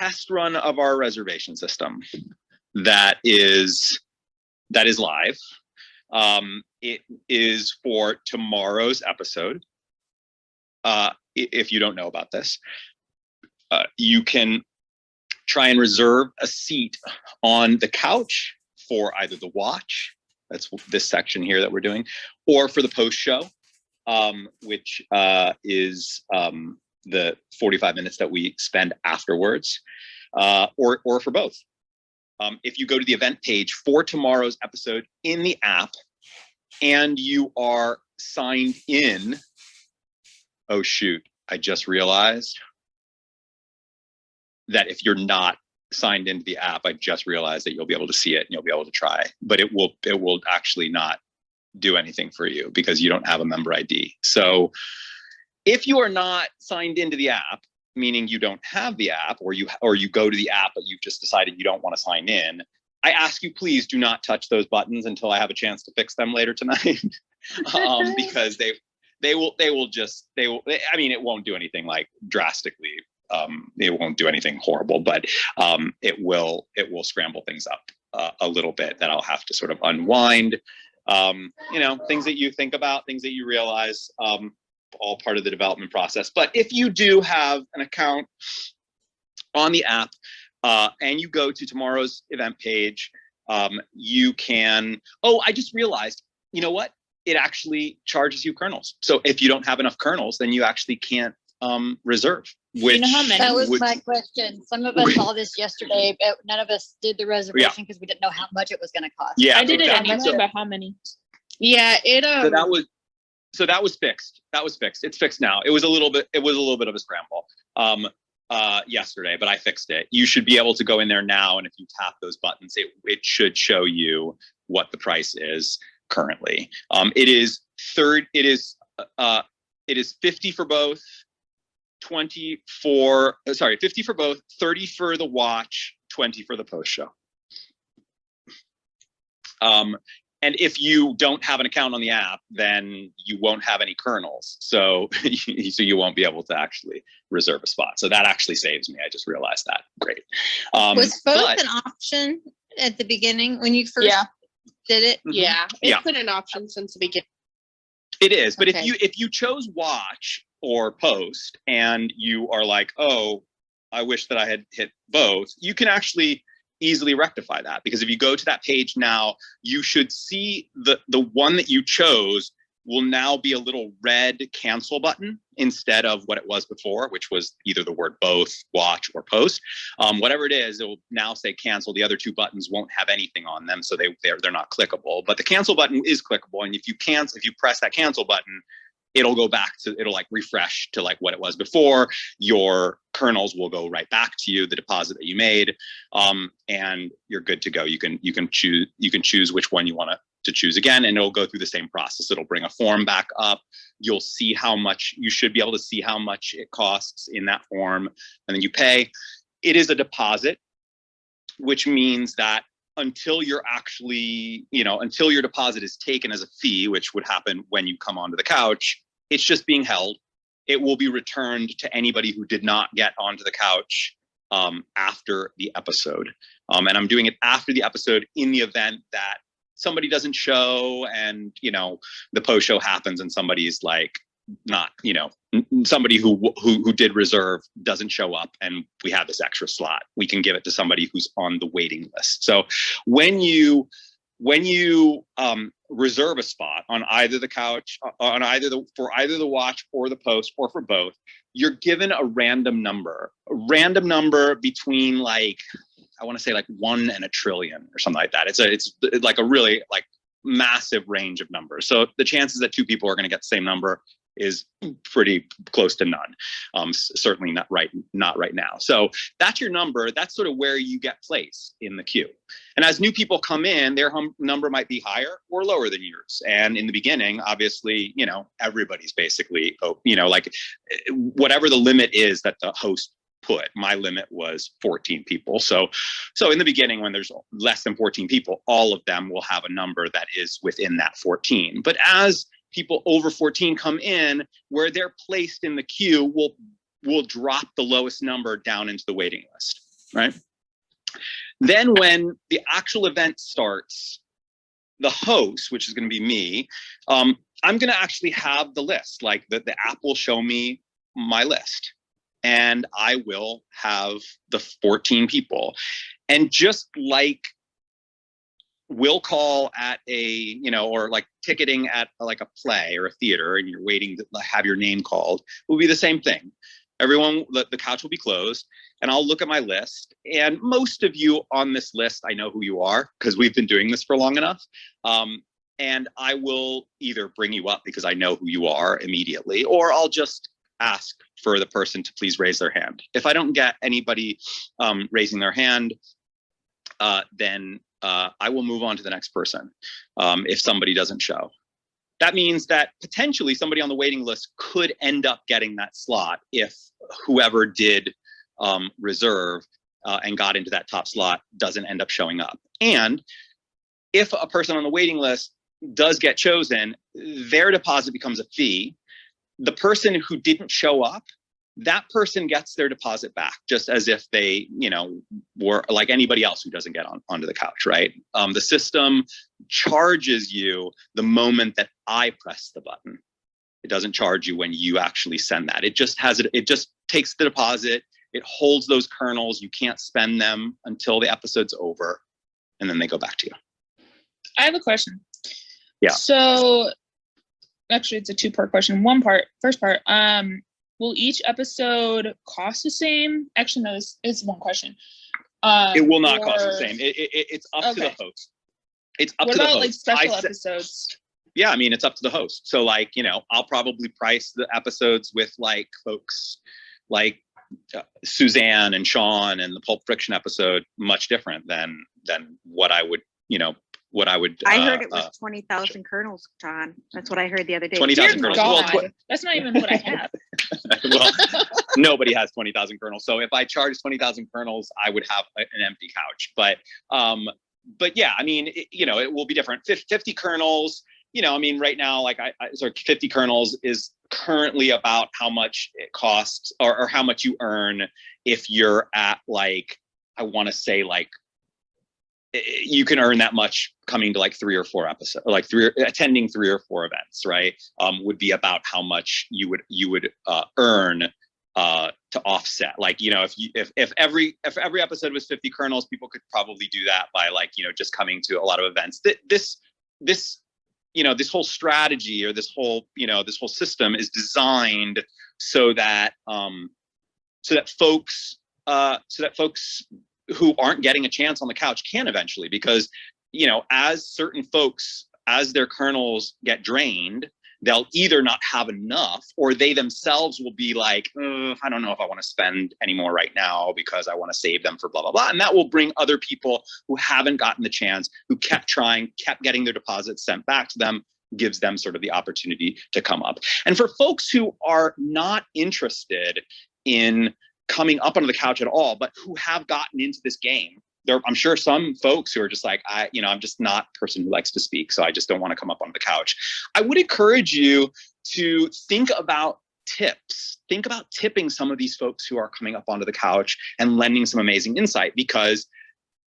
test run of our reservation system that is live. It is for tomorrow's episode. If you don't know about this, you can try and reserve a seat on the couch for either the watch, that's this section here that we're doing, or for the post show, which is the 45 minutes that we spend afterwards, or for both. If you go to the event page for tomorrow's episode in the app and you are signed in, oh shoot, I just realized that if you're not signed into the app, I just realized that you'll be able to see it and you'll be able to try, but it will actually not do anything for you because you don't have a member ID. So if you are not signed into the app, meaning you don't have the app, or you go to the app but you've just decided you don't want to sign in, I ask you, please do not touch those buttons until I have a chance to fix them later tonight. Because I mean, it won't do anything like drastically. It won't do anything horrible, but it will scramble things up a little bit that I'll have to sort of unwind. Things that you think about, things that you realize, all part of the development process. But if you do have an account on the app and you go to tomorrow's event page, you can, I just realized, you know what? It actually charges you kernels. So if you don't have enough kernels, then you actually can't reserve. Which, you know how many? That was my question. Some of us saw this yesterday, but none of us did the reservation because we didn't know how much it was going to cost. Yeah, I did exactly. it anyway, but how many? Yeah, So that was fixed. It's fixed now. It was a little bit of a scramble yesterday, but I fixed it. You should be able to go in there now, and if you tap those buttons, it should show you what the price is currently. It is 50 for both, 50 for both, 30 for the watch, 20 for the post show. And if you don't have an account on the app, then you won't have any kernels. So you won't be able to actually reserve a spot. So that actually saves me. I just realized that. Great. Was both an option at the beginning when you first did it? Mm-hmm. Yeah, it's been an option since the beginning. It is, but Okay. if you chose watch or post and you are like, oh, I wish that I had hit both, you can actually easily rectify that, because if you go to that page now, you should see the one that you chose will now be a little red cancel button instead of what it was before, which was either the word both, watch, or post. Whatever it is, it will now say cancel. The other two buttons won't have anything on them, so they're not clickable. But the cancel button is clickable, and if you press that cancel button, it'll go back to, it'll like refresh to like what it was before. Your kernels will go right back to you, the deposit that you made, and you're good to go. You can choose which one you want to choose again, and it'll go through the same process. It'll bring a form back up. You'll see how much, you should be able to see how much it costs in that form, and then you pay. It is a deposit, which means that until you're actually, until your deposit is taken as a fee, which would happen when you come onto the couch, it's just being held. It will be returned to anybody who did not get onto the couch after the episode. And I'm doing it after the episode in the event that somebody doesn't show, and, the post show happens and somebody's like, not, somebody who did reserve doesn't show up and we have this extra slot. We can give it to somebody who's on the waiting list. So when you reserve a spot on either the couch, for either the watch or the post, or for both, you're given a random number between, like, I want to say like 1 and 1 trillion or something like that. It's like a really like massive range of numbers. So the chances that two people are going to get the same number is pretty close to none. Certainly not right now. So that's your number. That's sort of where you get placed in the queue. And as new people come in, their number might be higher or lower than yours. And in the beginning, obviously, everybody's basically, like whatever the limit is that the host put. My limit was 14 people. So in the beginning, when there's less than 14 people, all of them will have a number that is within that 14. But as people over 14 come in, where they're placed in the queue will drop the lowest number down into the waiting list. right? Then when the actual event starts, the host, which is going to be me, I'm going to actually have the list. Like the app will show me my list, and I will have the 14 people. And just like will call at a, you know, or like ticketing at like a play or a theater, and you're waiting to have your name called, will be the same thing. Everyone, the couch will be closed, and I'll look at my list. And most of you on this list, I know who you are because we've been doing this for long enough. And I will either bring you up because I know who you are immediately, or I'll just ask for the person to please raise their hand. If I don't get anybody raising their hand, then I will move on to the next person if somebody doesn't show. That means that potentially somebody on the waiting list could end up getting that slot if whoever did reserve and got into that top slot doesn't end up showing up. And if a person on the waiting list does get chosen, their deposit becomes a fee. The person who didn't show up, that person gets their deposit back, just as if they, you know, were like anybody else who doesn't get onto the couch, right? The system charges you the moment that I press the button. It doesn't charge you when you actually send that. It just takes the deposit. It holds those kernels. You can't spend them until the episode's over, and then they go back to you. I have a question. Yeah. So actually it's a two-part question. First part, will each episode cost the same? Actually, no, this is one question. It will not cost the same. It's up to the host. It's up to the host. What about like special episodes? Yeah, I mean, it's up to the host. So like, you know, I'll probably price the episodes with like folks like Suzanne and Sean and the Pulp Friction episode much different than what I would, you know, what I would. I heard it was 20,000 kernels, John. That's what I heard the other day. 20,000 kernels. Well, that's not even what I have. Well, nobody has 20,000 kernels. So if I charge 20,000 kernels, I would have an empty couch. But yeah, I mean, you know, it will be different. 50 kernels. You know, I mean, right now, like so 50 kernels is currently about how much it costs or how much you earn if you're at like, I want to say like, you can earn that much coming to like 3 or 4 episodes, like attending 3 or 4 events, right? Would be about how much you would earn to offset. Like, you know, if every episode was 50 kernels, people could probably do that by like, you know, just coming to a lot of events. This you know, this whole strategy or this whole system is designed so that folks who aren't getting a chance on the couch can eventually, because, you know, as certain folks, as their kernels get drained, they'll either not have enough or they themselves will be like, I don't know if I want to spend any more right now because I want to save them for blah, blah, blah. And that will bring other people who haven't gotten the chance, who kept trying, kept getting their deposits sent back to them, gives them sort of the opportunity to come up. And for folks who are not interested in coming up onto the couch at all, but who have gotten into this game, I'm sure some folks who are just like, I'm just not a person who likes to speak, so I just don't want to come up onto the couch. I would encourage you to think about tips. Think about tipping some of these folks who are coming up onto the couch and lending some amazing insight, because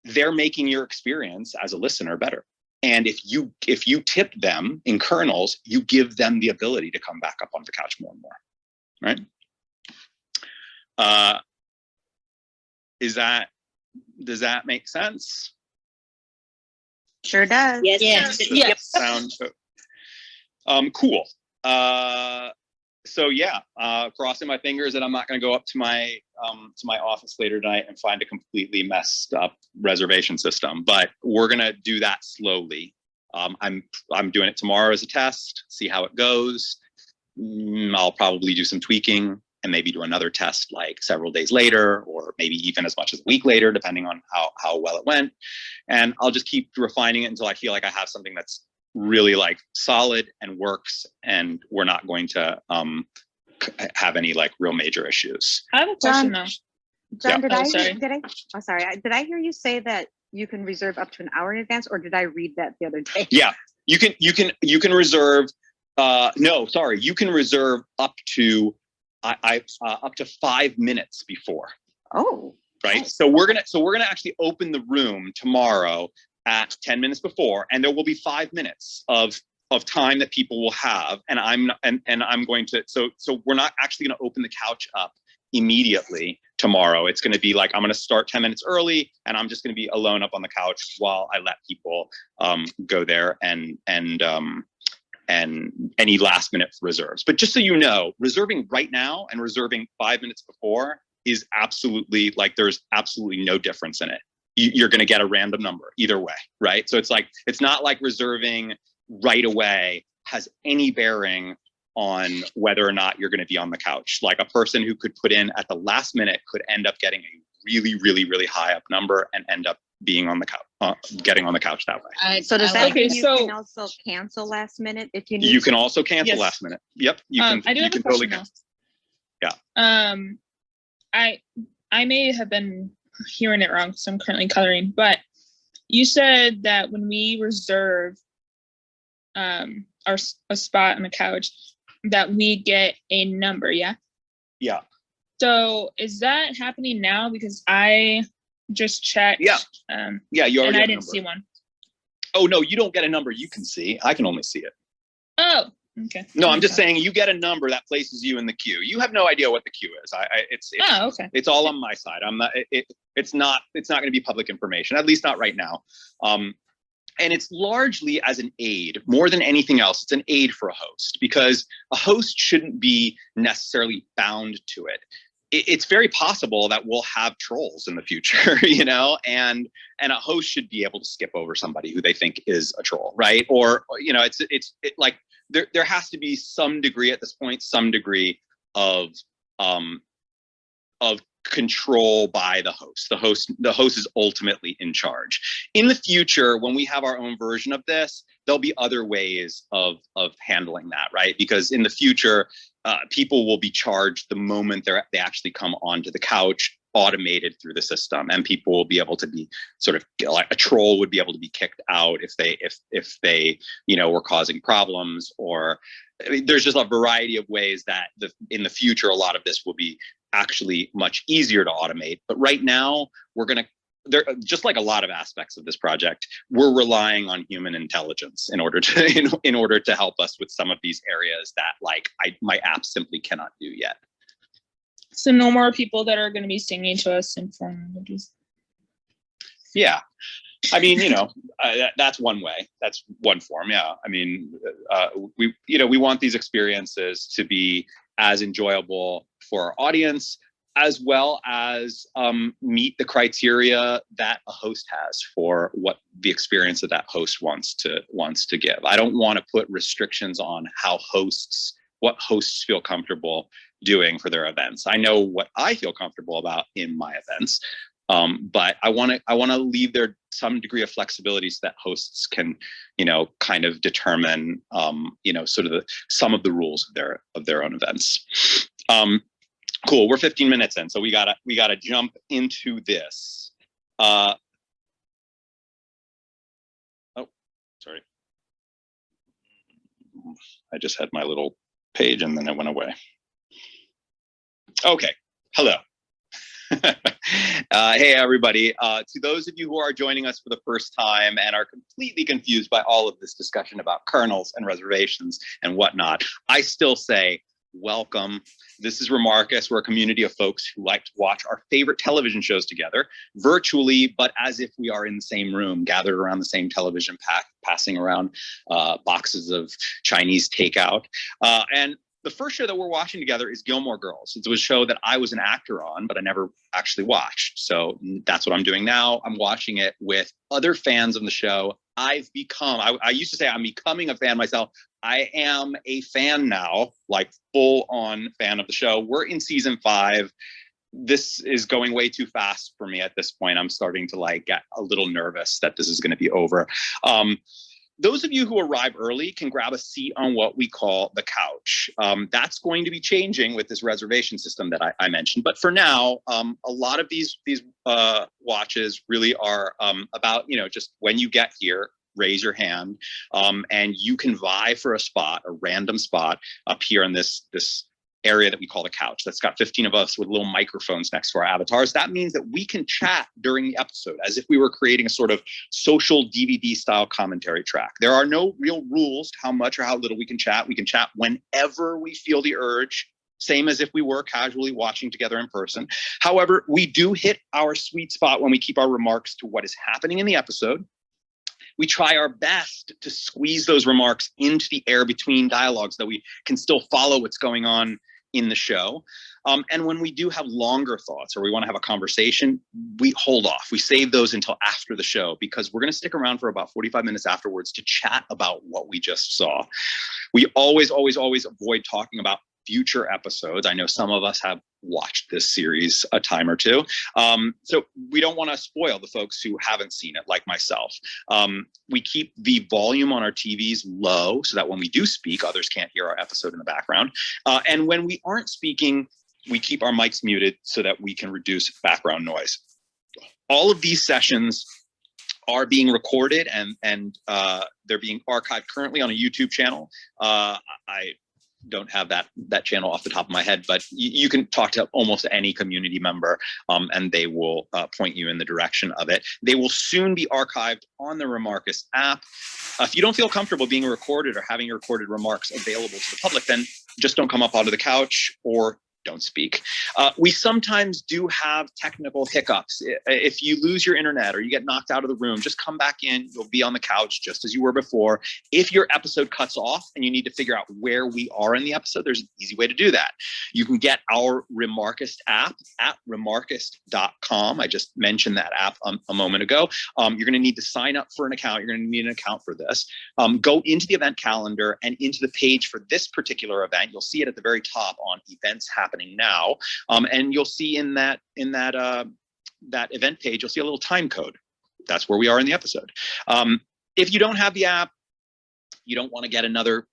they're making your experience as a listener better. And if you tip them in kernels, you give them the ability to come back up onto the couch more and more, right? Does that make sense? Sure does. Yes. Sounds cool. So yeah, crossing my fingers that I'm not going to go up to my office later tonight and find a completely messed up reservation system. But we're going to do that slowly. I'm doing it tomorrow as a test, see how it goes. I'll probably do some tweaking and maybe do another test like several days later, or maybe even as much as a week later, depending on how well it went. And I'll just keep refining it until I feel like I have something that's really like solid and works, and we're not going to have any like real major issues. I have a question though. John, Yeah. did I hear you say that you can reserve up to an hour in advance, or did I read that the other day? Yeah, you can reserve. You can reserve up to up to 5 minutes before. Oh. right? Nice. So we're gonna actually open the room tomorrow at 10 minutes before, and there will be 5 minutes of time that people will have, and I'm going to, so we're not actually going to open the couch up immediately tomorrow. It's going to be like, I'm going to start 10 minutes early, and I'm just going to be alone up on the couch while I let people go there and any last minute reserves. But just so you know, reserving right now and reserving 5 minutes before is absolutely, like, there's absolutely no difference in it. You're going to get a random number either way, right? So it's like, it's not like reserving right away has any bearing on whether or not you're going to be on the couch. Like, a person who could put in at the last minute could end up getting a really, really, really high up number and end up being on the couch, getting on the couch that way. So does I that like mean Okay, you so- can also cancel last minute if you need? You can also cancel Yes. last minute. Yep, you can. I do you have a can totally question cancel. though. I may have been hearing it wrong because I'm currently coloring, but you said that when we reserve a spot on the couch, that we get a number, yeah? Yeah. So is that happening now? Because I just checked. Yeah. Yeah, you And already I have a didn't number. see one. Oh no, you don't get a number you can see. I can only see it. Oh, okay. No, I'm just saying you get a number that places you in the queue. You have no idea what the queue is. Oh, okay. It's all on my side. I'm not. It's not going to be public information, at least not right now. And it's largely as an aid, more than anything else. It's an aid for a host, because a host shouldn't be necessarily bound to it. It's very possible that we'll have trolls in the future, you know, and a host should be able to skip over somebody who they think is a troll, right? Or, you know, it's like there has to be some degree at this point, some degree of control by the host. The host is ultimately in charge. In the future, when we have our own version of this, there'll be other ways of handling that, right? Because in the future, people will be charged the moment they actually come onto the couch, automated through the system, and people will be able to be sort of like a troll would be able to be kicked out if they you know, were causing problems, or I mean, there's just a variety of ways that in the future a lot of this will be actually much easier to automate. But right now there, just like a lot of aspects of this project, we're relying on human intelligence in order to help us with some of these areas that like my app simply cannot do yet. So no more people that are going to be singing to us in foreign languages. Yeah, I mean, you know, that's one way. That's one form. Yeah, I mean, we want these experiences to be as enjoyable for our audience, as well as meet the criteria that a host has for what the experience that that host wants to give. I don't want to put restrictions on what hosts feel comfortable doing for their events. I know what I feel comfortable about in my events, but I want to leave there some degree of flexibility so that hosts can, you know, kind of determine, you know, sort of some of the rules of their own events. Cool. We're 15 minutes in, so we gotta jump into this. Oh, sorry. I just had my little page and then it went away. Okay. Hello. Hey, everybody. To those of you who are joining us for the first time and are completely confused by all of this discussion about kernels and reservations and whatnot, I still say welcome. This is Remarkist. We're a community of folks who like to watch our favorite television shows together, virtually, but as if we are in the same room, gathered around the same television, passing around boxes of Chinese takeout. And the first show that we're watching together is Gilmore Girls. It was a show that I was an actor on, but I never actually watched. So that's what I'm doing now. I'm watching it with other fans of the show. I used to say I'm becoming a fan myself. I am a fan now, like full on fan of the show. We're in season 5. This is going way too fast for me at this point. I'm starting to like get a little nervous that this is going to be over. Those of you who arrive early can grab a seat on what we call the couch. That's going to be changing with this reservation system that I mentioned. But for now, a lot of these watches really are about, you know, just when you get here, raise your hand, and you can vie for a spot, a random spot up here in this area that we call the couch. That's got 15 of us with little microphones next to our avatars. That means that we can chat during the episode as if we were creating a sort of social DVD style commentary track. There are no real rules to how much or how little we can chat. We can chat whenever we feel the urge, same as if we were casually watching together in person. However, we do hit our sweet spot when we keep our remarks to what is happening in the episode. We try our best to squeeze those remarks into the air between dialogues, so we can still follow what's going on in the show. And when we do have longer thoughts or we want to have a conversation, we hold off. We save those until after the show because we're going to stick around for about 45 minutes afterwards to chat about what we just saw. We always avoid talking about future episodes. I know some of us have watched this series a time or two. So we don't want to spoil the folks who haven't seen it, like myself. We keep the volume on our TVs low so that when we do speak, others can't hear our episode in the background. And when we aren't speaking, we keep our mics muted so that we can reduce background noise. All of these sessions are being recorded and they're being archived currently on a YouTube channel. I don't have that channel off the top of my head, but you can talk to almost any community member and they will point you in the direction of it. They will soon be archived on the Remarkist app. If you don't feel comfortable being recorded or having your recorded remarks available to the public, then just don't come up onto the couch or don't speak. We sometimes do have technical hiccups. If you lose your internet or you get knocked out of the room, just come back in. You'll be on the couch just as you were before. If your episode cuts off and you need to figure out where we are in the episode, there's an easy way to do that. You can get our Remarkist app at remarkist.com. I just mentioned that app a moment ago. You're going to need to sign up for an account. You're going to need an account for this. Go into the event calendar and into the page for this particular event. You'll see it at the very top on events happening now, and you'll see in that event page, you'll see a little time code. That's where we are in the episode. If you don't have the app, you don't want to get another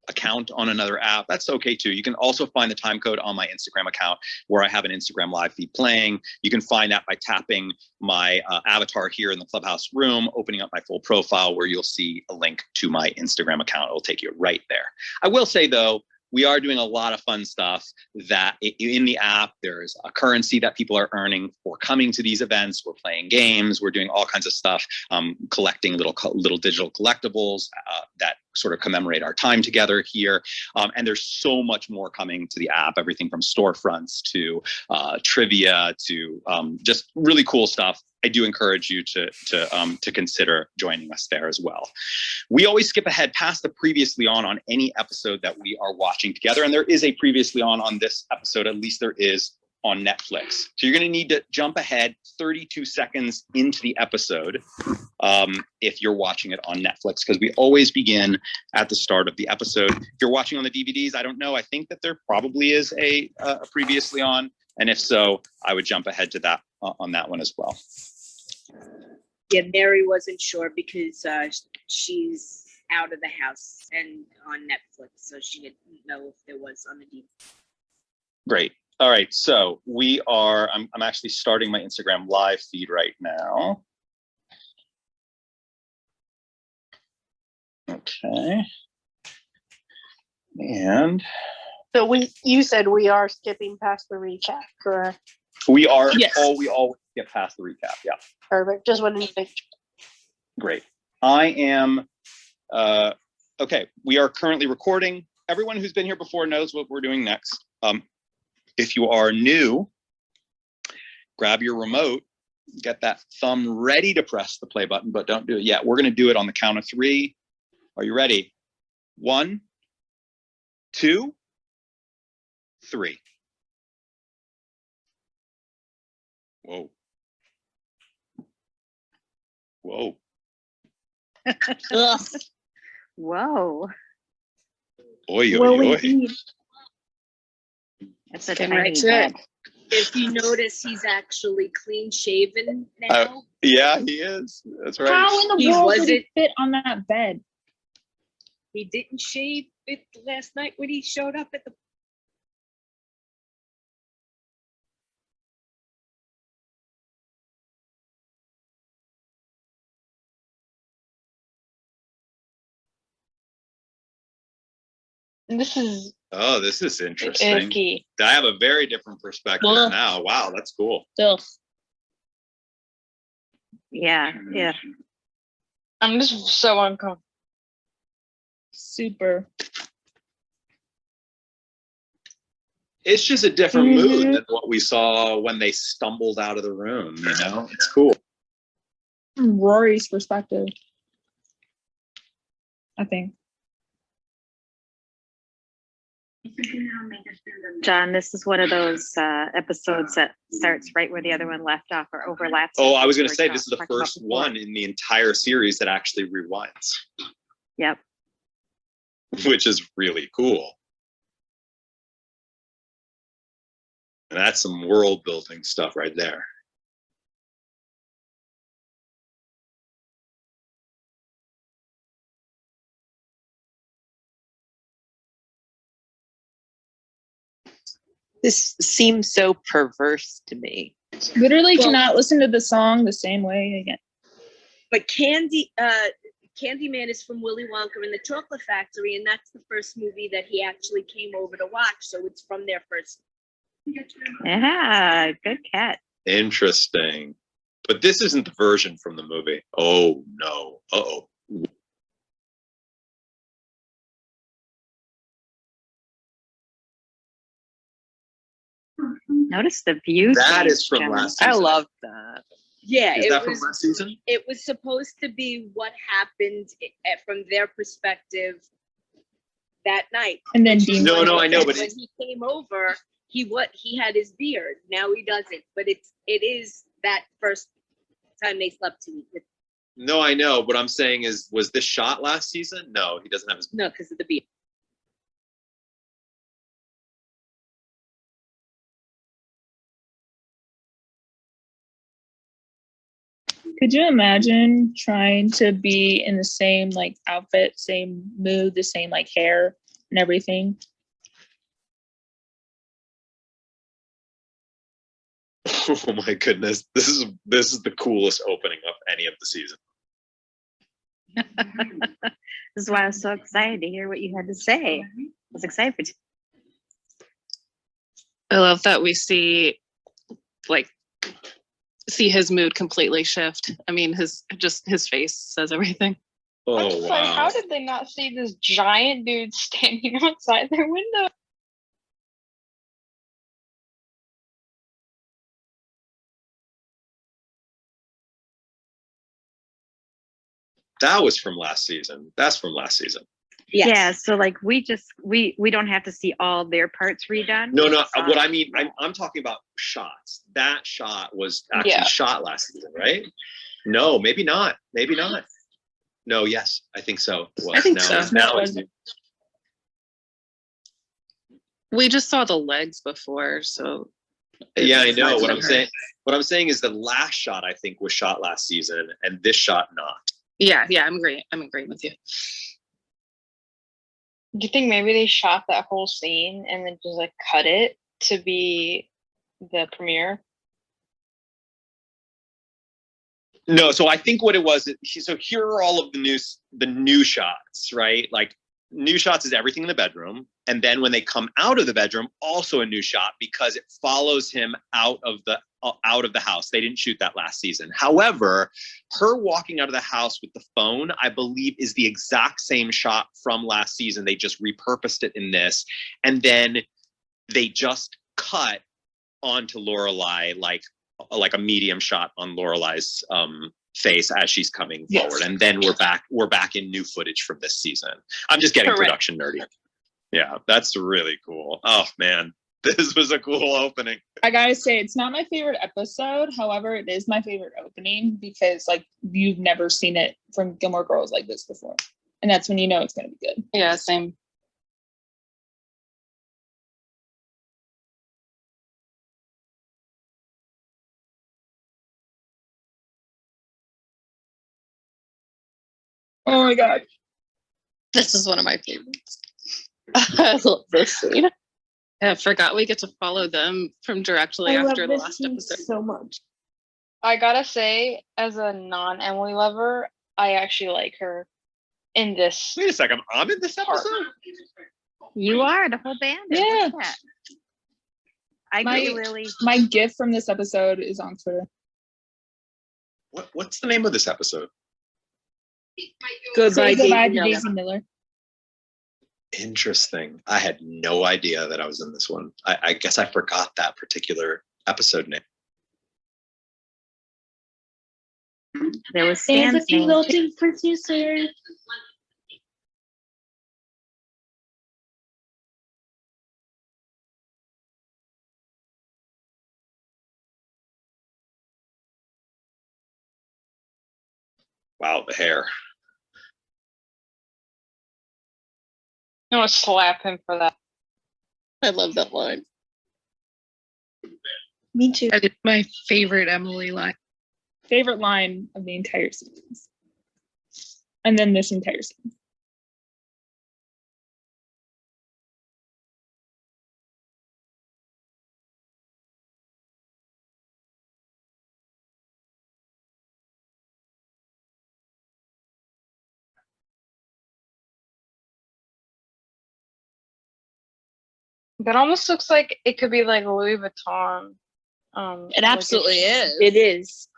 account on another app, that's okay too. You can also find the time code on my Instagram account where I have an Instagram live feed playing. You can find that by tapping my avatar here in the Clubhouse room, opening up my full profile where you'll see a link to my Instagram account. It'll take you right there. I will say though, we are doing a lot of fun stuff that in the app, there's a currency that people are earning for coming to these events. We're playing games. We're doing all kinds of stuff, collecting little digital collectibles that sort of commemorate our time together here. And there's so much more coming to the app, everything from storefronts to trivia to just really cool stuff. I do encourage you to consider joining us there as well. We always skip ahead past the previously on any episode that we are watching together. And there is a previously on this episode, at least there is on Netflix. So you're going to need to jump ahead 32 seconds into the episode if you're watching it on Netflix, because we always begin at the start of the episode. If you're watching on the DVDs, I don't know. I think that there probably is a previously on. And if so, I would jump ahead to that on that one as well. Yeah, Mary wasn't sure because she's out of the house and on Netflix, so she didn't know if there was on the DVD. Great. All right, so we are, I'm actually starting my Instagram live feed right now. Okay. And So you said we are skipping past the recap, correct? we are, Yes. we all get past the recap, yeah. Perfect. Just wanted to make Great. I am, okay, we are currently recording. Everyone who's been here before knows what we're doing next. If you are new, grab your remote, get that thumb ready to press the play button, but don't do it yet. We're gonna do it on the count of 3. Are you ready? 1, 2, 3. Whoa. Whoa. Ugh. Whoa. Oi, oi, Well, oi. indeed. It's a Getting tiny right to bed. If you notice, he's actually clean shaven now. Yeah, he is. That's right. How in the He world did wasn't- he fit on that bed? He didn't shave it last night when he showed up at the. this is Oh, this is interesting. Icky. I have a very different perspective Ugh. now. Wow, that's cool. Ugh. Yeah, yeah. I'm just so uncomfortable. Super. It's just a different mood Mhm. than what we saw when they stumbled out of the room, you know? It's cool. From Rory's perspective, I think. John, this is one of those episodes that starts right where the other one left off or overlaps. Oh, I was going to We're say, this is the talking about first before. one in the entire series that actually rewinds, Yep. which is really cool. And that's some world building stuff right there. This seems so perverse to me. Literally Well- cannot listen to the song the same way again. But Candyman is from Willy Wonka and the Chocolate Factory, and that's the first movie that he actually came over to watch. So it's from their first. Yeah, good cat. Interesting. But this isn't the version from the movie. Oh, no. Uh-oh. Notice the view. That change, is from Jen. last I season. love that. Yeah, Is that from last season? It was supposed to be what happened from their perspective that night. And then Which is Dean. No, when no, he I know, said but when he came over, he had his beard. Now he doesn't. But it is that first time they slept together. No, I know. What I'm saying is, was this shot last season? No, he doesn't have his. No, because of the beard. Could you imagine trying to be in the same like outfit, same mood, the same like hair and everything? Oh my goodness. This is the coolest opening of any of the season. This is why I was so excited to hear what you had to say. I was excited. I love that we see his mood completely shift. I mean, his face says everything. I'm Oh just like, how wow. did they not see this giant dude standing outside their window? That was from last season. That's from last season. Yes. Yeah, so like we don't have to see all their parts redone. No, no. We What saw- I mean, I'm talking about shots. That shot was actually Yeah. shot last season, right? No, maybe not. Maybe not. No, yes, I think so. It was. I think Now- so. Now it's We just saw the legs before, so yeah, I it's know. not What I'm her. saying. What I'm saying is the last shot I think was shot last season, and this shot not. Yeah, I'm agreeing with you. Do you think maybe they shot that whole scene and then just like cut it to be the premiere? No, so I think what it was. So here are all of the new shots, right? Like new shots is everything in the bedroom, and then when they come out of the bedroom, also a new shot because it follows him out of the house. They didn't shoot that last season. However, her walking out of the house with the phone, I believe, is the exact same shot from last season. They just repurposed it in this, and then they just cut onto Lorelai like a medium shot on Lorelai's face as she's coming Yes. forward, and then we're back in new footage from this season. I'm just getting Correct. production nerdy. Yeah, that's really cool. Oh man, this was a cool opening. I gotta say, it's not my favorite episode. However, it is my favorite opening because like you've never seen it from Gilmore Girls like this before. And that's when you know it's gonna be good. Yeah, same. Oh my god. This is one of my favorites. I love this scene. I forgot we get to follow them from directly after the last episode. so much. I gotta say, as a non-Emily lover, I actually like her in this. Wait a second, I'm in this episode. You are the whole band. Yeah. I My- agree, Lily. My gift from this episode is on Twitter. What's the name of this episode? Goodbye, Say goodbye Daisy to Miller. Daisy Miller. Interesting. I had no idea that I was in this one. I guess I forgot that particular episode name. There was Stan's name. too. producer. Wow, the hair. I want to slap him for that. I love that line. Me too. That is my favorite Emily line. Favorite line of the entire series. And then this entire series. That almost looks like it could be like Louis Vuitton. It absolutely is. It is.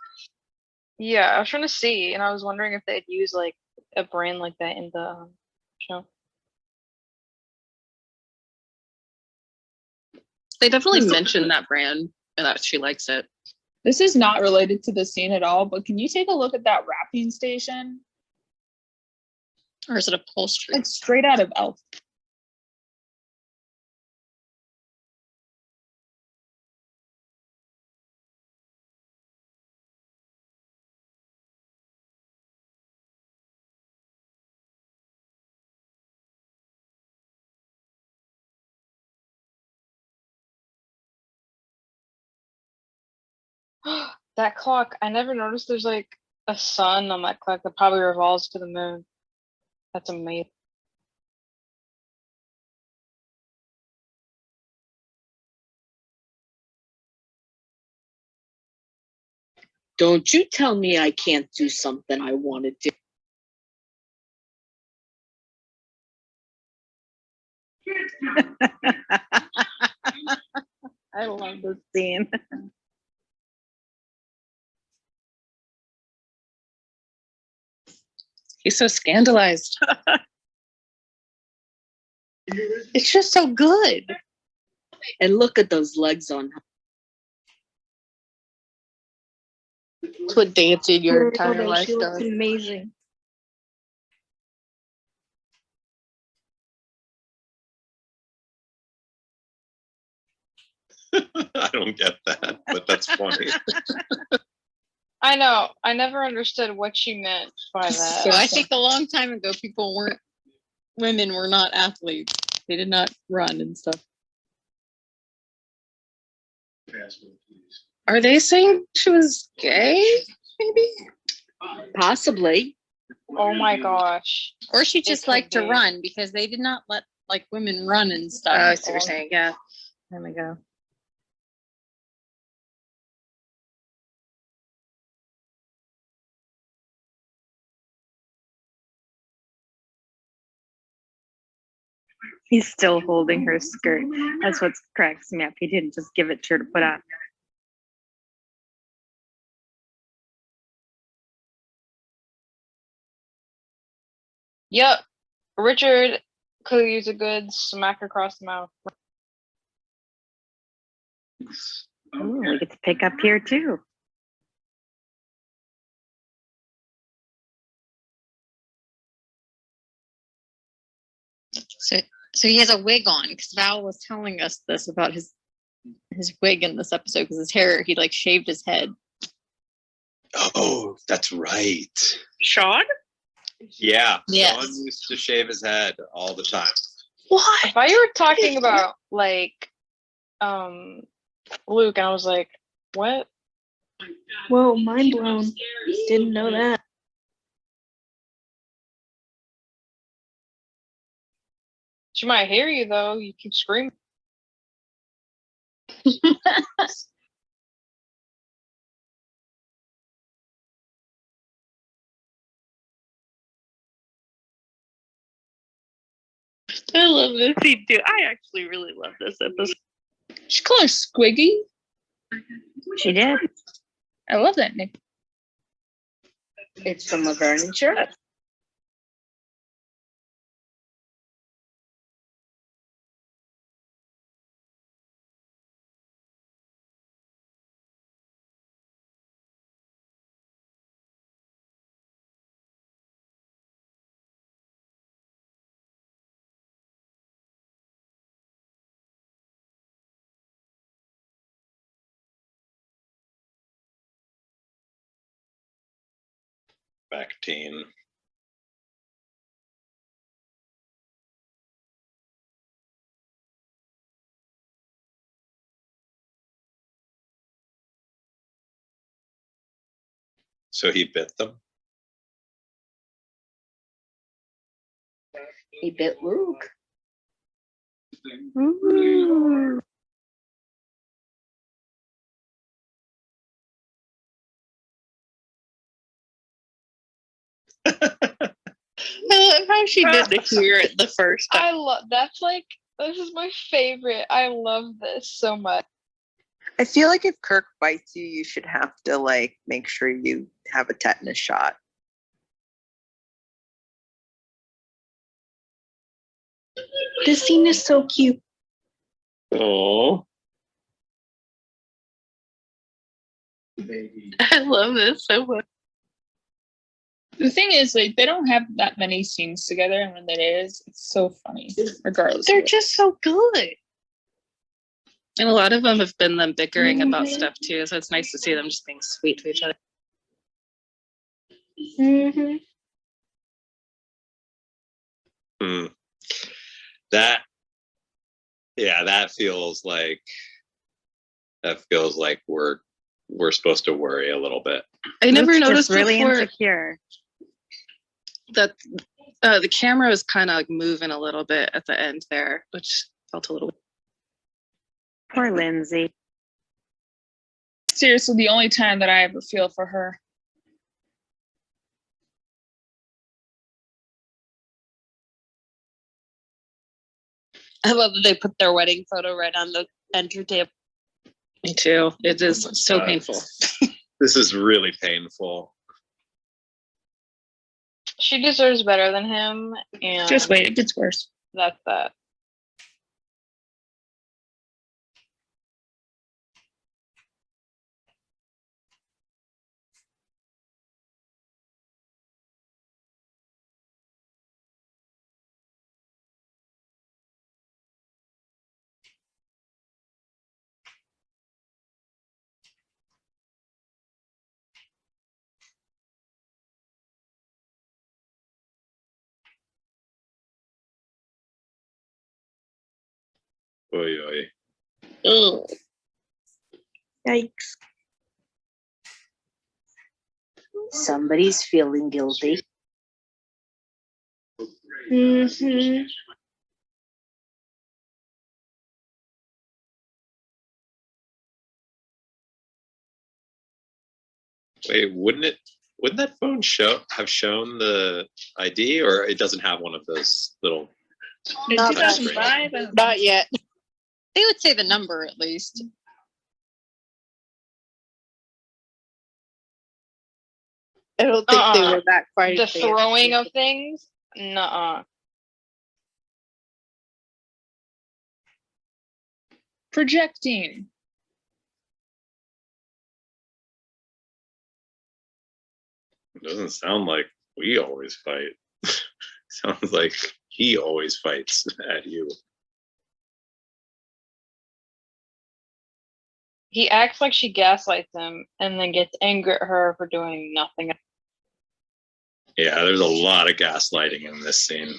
Yeah, I was trying to see, and I was wondering if they'd use like a brand like that in the show. They definitely mentioned that brand and that she likes it. This is not related to the scene at all, but can you take a look at that wrapping station? Or is it upholstery? It's straight out of Elf. That clock, I never noticed there's like a sun on that clock that probably revolves to the moon. That's amazing. Don't you tell me I can't do something I want to do. I love this scene. He's so scandalized. It's just so good. And look at those legs on her. That's what dancing your entire Although life she looks does. amazing. I don't get that, but that's funny. I know. I never understood what she meant by So that. I think a long time ago, women were not athletes. They did not run and stuff. Are they saying she was gay? Maybe? Possibly. Oh my gosh. Or she just could liked to be. run because they did not let like women run and Oh, stuff. I see what you're saying. Yeah. There we go. He's still holding her skirt. That's what cracks me up. He didn't just give it to her to put on. Yep. Richard could use a good smack across the mouth. Ooh, we get to pick up here too. So he has a wig on because Val was telling us this about his wig in this episode because his hair, he like shaved his head. Oh, that's right. Sean? Yeah. Yes. Sean used to shave his head all the time. I thought you were talking about like Luke, and I was like, what? Whoa, mind blown. Didn't know that. She might hear you though. You keep screaming. I love this scene too. I actually really love this episode. She called her Squiggy. She did. I love that name. It's from Laverne and Shhhh. Back teen. So he bit them. He bit Luke. Ooh. I love how she did the hear it the first time. I love that's like this is my favorite. I love this so much. I feel like if Kirk bites you, you should have to like make sure you have a tetanus shot. This scene is so cute. Oh. I love this so much. The thing is, like, they don't have that many scenes together, and when it is, it's so funny, regardless. They're just so good. And a lot of them have been them bickering about stuff too, so it's nice to see them just being sweet to each other. Mm-hmm. That, yeah, that feels like we're supposed to worry a little bit. I never Luke's noticed just really before insecure. that the camera was kind of like moving a little bit at the end there, which felt a little. Poor Lindsay. Seriously, the only time that I ever feel for her. I love that they put their wedding photo right on the enter table. Me too. It is so painful. This is really painful. She deserves better than him, and Just wait, it gets worse. that's that. Oy, oy. Ugh. Yikes. Somebody's feeling guilty. Mm-hmm. Wait, wouldn't that phone have shown the ID, or it doesn't have one of those little? In Not 2005, Not yet. They would say the number at least. I don't think they were that quite The advanced. throwing of things, nuh-uh. projecting. It doesn't sound like we always fight. Sounds like he always fights at you. He acts like she gaslights him and then gets angry at her for doing nothing. Yeah, there's a lot of gaslighting in this scene.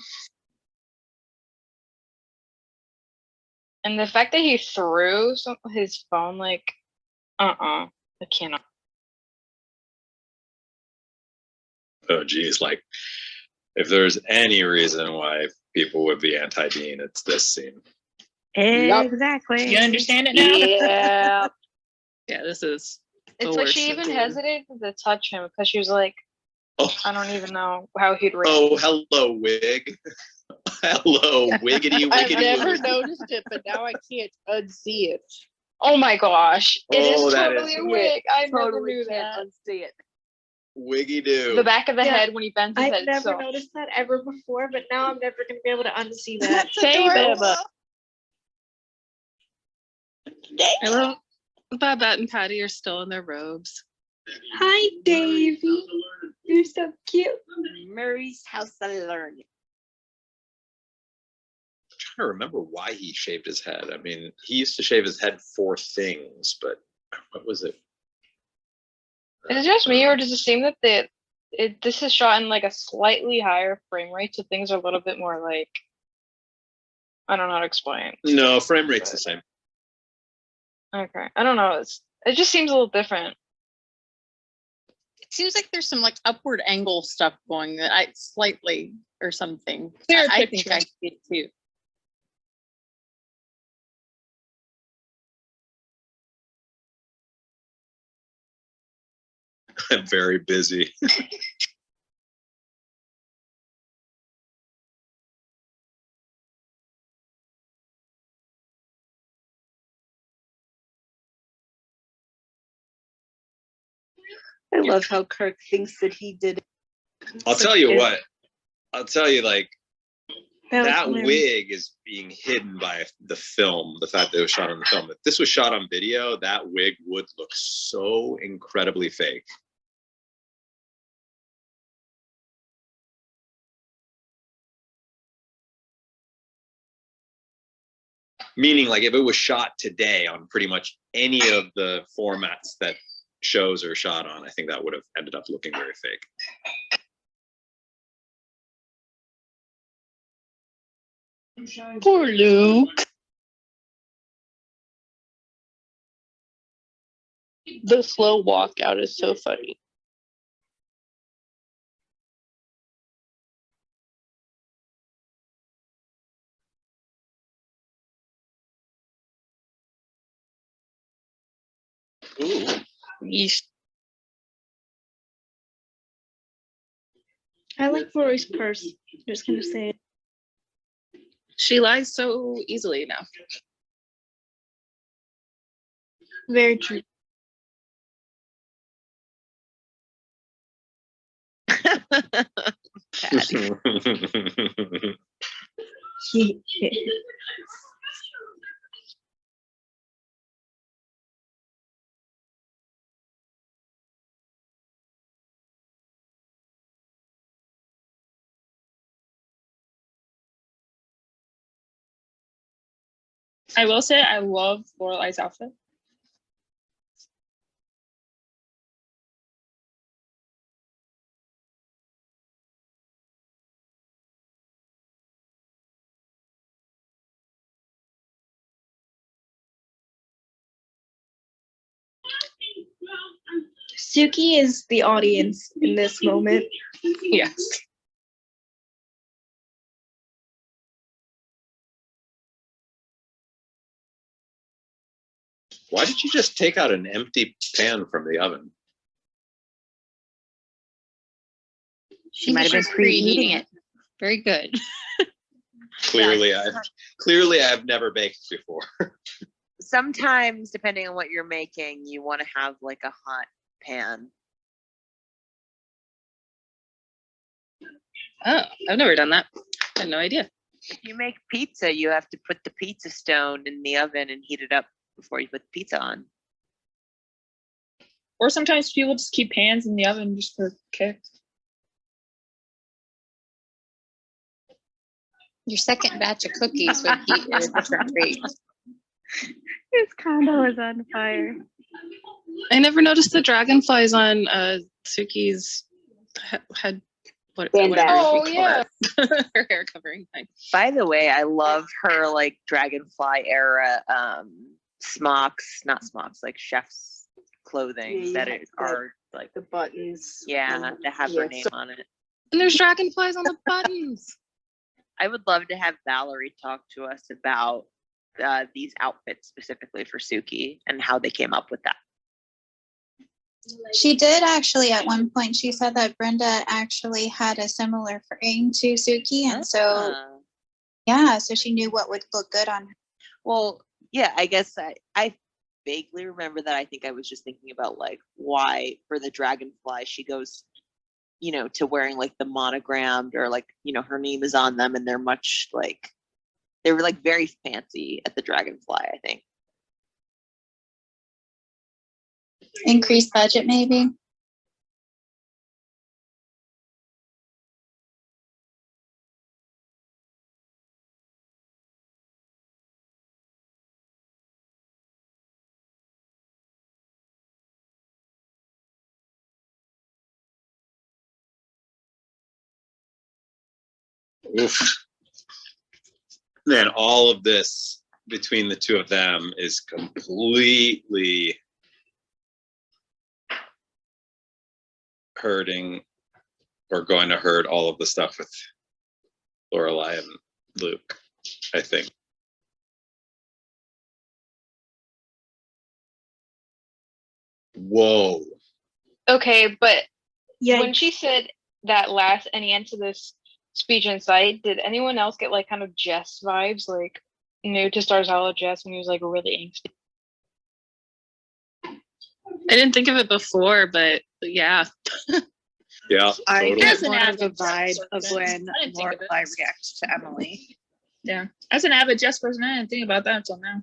And the fact that he threw his phone, like, I cannot. Oh geez, like if there's any reason why people would be anti-Dean, it's this scene. Exactly. You understand it now? Yeah. Yeah, this is. It's the like worst she of even Dean. hesitated to touch him because she was like, Oh, I don't even know how he'd react. oh, hello, wig. Hello, wiggity, I've wiggity. never wiggity. noticed it, but now I can't unsee it. Oh my gosh. It is Oh, that totally is- a wig. I never Totally knew can't that. unsee it. Wiggy do. The back of the Yeah, head when he bends his I've head. never So noticed that ever before, but now I'm never gonna be able to unsee that. Same, adorable. I love Babette and Patty are still in their robes. Hi, Davy. You're so cute. Murray's House of Learning. I'm trying to remember why he shaved his head. I mean, he used to shave his head for things, but what was it? is it just me, or does it seem that this is shot in like a slightly higher frame rate, so things are a little bit more like, I don't know how to explain. No, frame rate's the same. Okay, I don't know. It just seems a little different. It seems like there's some like upward angle stuff going that I slightly or something. Clear I think picture. I see it too. I'm very busy. I love how Kirk thinks that he did it. I'll tell you what. I'll tell you, like, That was that hilarious. wig is being hidden by the film, the fact that it was shot on the film. If this was shot on video, that wig would look so incredibly fake. Meaning, like, if it was shot today on pretty much any of the formats that shows are shot on, I think that would have ended up looking very fake. Poor Luke. The slow walkout is so funny. Ooh. Yeesh. I like Rory's purse. I'm just gonna say it. She lies so easily now. Very true. Patty. I will say I love Lorelai's outfit. Suki is the audience in this moment. Yes. Why did you just take out an empty pan from the oven? She might have been preheating it. Very good. Clearly, I've never baked before. Sometimes, depending on what you're making, you want to have like a hot pan. Oh, I've never done that. I had no idea. If you make pizza, you have to put the pizza stone in the oven and heat it up before you put the pizza on. Or sometimes people just keep pans in the oven just for kicks. Your second batch of cookies would heat at a different rate. His condo is on fire. I never noticed the dragonflies on Suki's head. Whatever Oh, you call yeah. it. Her hair covering thing. By the way, I love her like dragonfly era smocks, not smocks, like chef's clothing Yeah, that yeah, are like The buttons. that have her name Yes. on it. And there's dragonflies on the buttons. I would love to have Valerie talk to us about these outfits specifically for Suki and how they came up with that. She did actually at one point. She said that Brenda actually had a similar frame to Suki, and so Yeah, so she knew what would look good on her. Well, yeah, I guess I vaguely remember that. I think I was just thinking about like why for the dragonfly she goes, you know, to wearing like the monogrammed or like, you know, her name is on them and they're much like they were like very fancy at the dragonfly, I think. Increased budget, maybe. Oof. Man, all of this between the two of them is completely hurting or going to hurt all of the stuff with Lorelai and Luke, I think. Whoa. Okay, but Yeah. when she said that last any end to this speech in sight, did anyone else get like kind of Jess vibes, like new to Stars Hollow Jess when he was like really angsty? I didn't think of it before, but yeah. Yeah, I totally. get more of the vibe of when I didn't think of it. Lorelai reacts to Emily. Yeah. As an avid Jess person, I didn't think about that until now.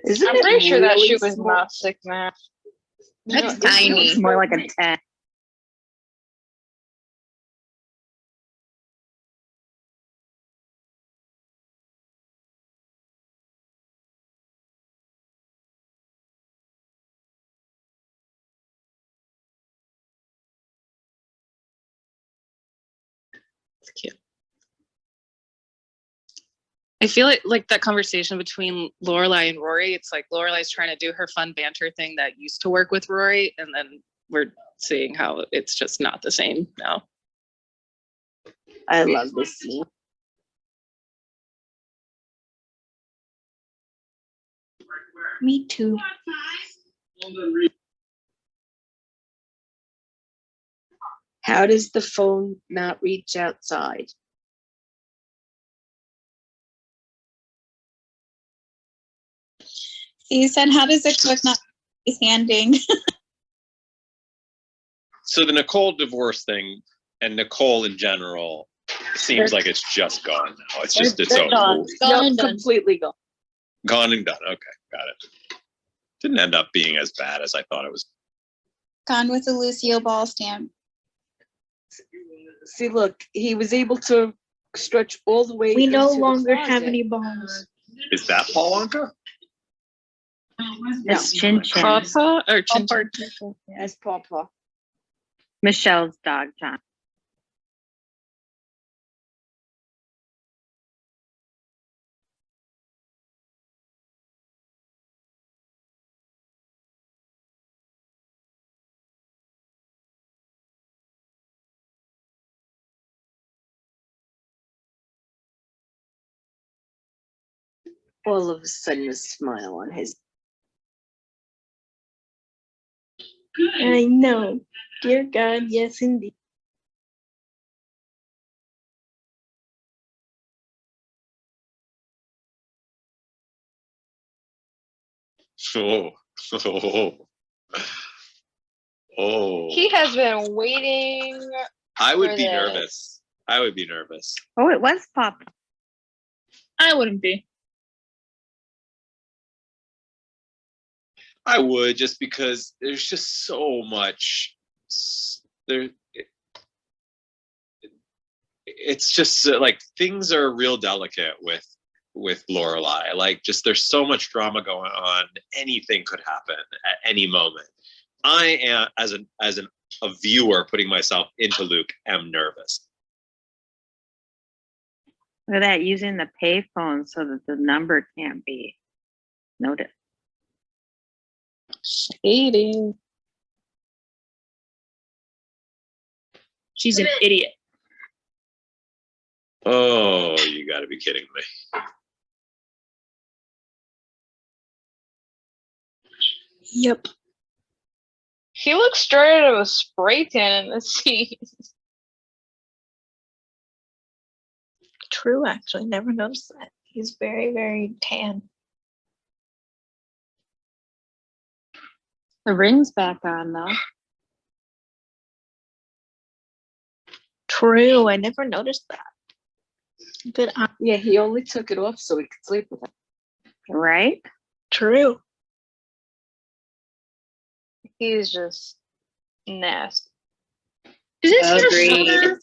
Isn't I'm it pretty sure that really she was small? not sick now. That's No, tiny. it's more like a 10. It's cute. I feel like that conversation between Lorelai and Rory, it's like Lorelai's trying to do her fun banter thing that used to work with Rory, and then we're seeing how it's just not the same now. I love this scene. Me too. How does the phone not reach outside? You said, how does a cook not be handing? So the Nicole divorce thing and Nicole in general seems like it's just gone now. It's just its own. Gone and done. Completely gone. Gone and done. Okay, got it. Didn't end up being as bad as I thought it was. Gone with a Lucille Ball stamp. See, look, he was able to stretch all the way. We no into the longer have closet. any bones. Is that Paul Anka? It's Chin Chin. Papa or Chin Chin? Yes, Papa. Michelle's dog, John. All of a sudden, a smile on his. I know. Dear God, yes, indeed. Oh. Oh. He has been waiting. I would for be this. nervous. I would be nervous. Oh, it was Papa. I wouldn't be. I would, just because there's just so much there. It's just like things are real delicate with Lorelai. Like, just there's so much drama going on. Anything could happen at any moment. I am, as a viewer, putting myself into Luke, am nervous. Look at that, using the payphone so that the number can't be noted. Shady. She's an idiot. Oh, you got to be kidding me. Yep. He looks straight out of a spray tan in this scene. True, actually. Never noticed that. He's very, very tan. The ring's back on though. True, I never noticed that. Good eye. Yeah, he only took it off so he could sleep with it. Right? True. He's just nasty. Is his hair Agreed. shorter?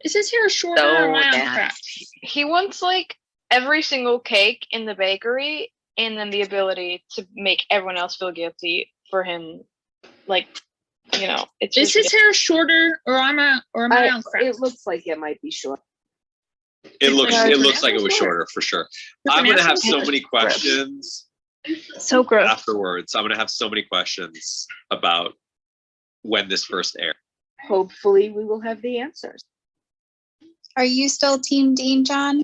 Is his hair shorter So or am I on nasty. crack? He wants like every single cake in the bakery and then the ability to make everyone else feel guilty for him. Like, you know, it's Is just his hair shorter or am I on crack? It looks like it might be short. It looks Are it looks like it pronounced was short? shorter for sure. The I'm gonna have pronounced so short? many questions So gross. afterwards. I'm gonna have so many questions about when this first aired. Hopefully, we will have the answers. Are you still Team Dean, John?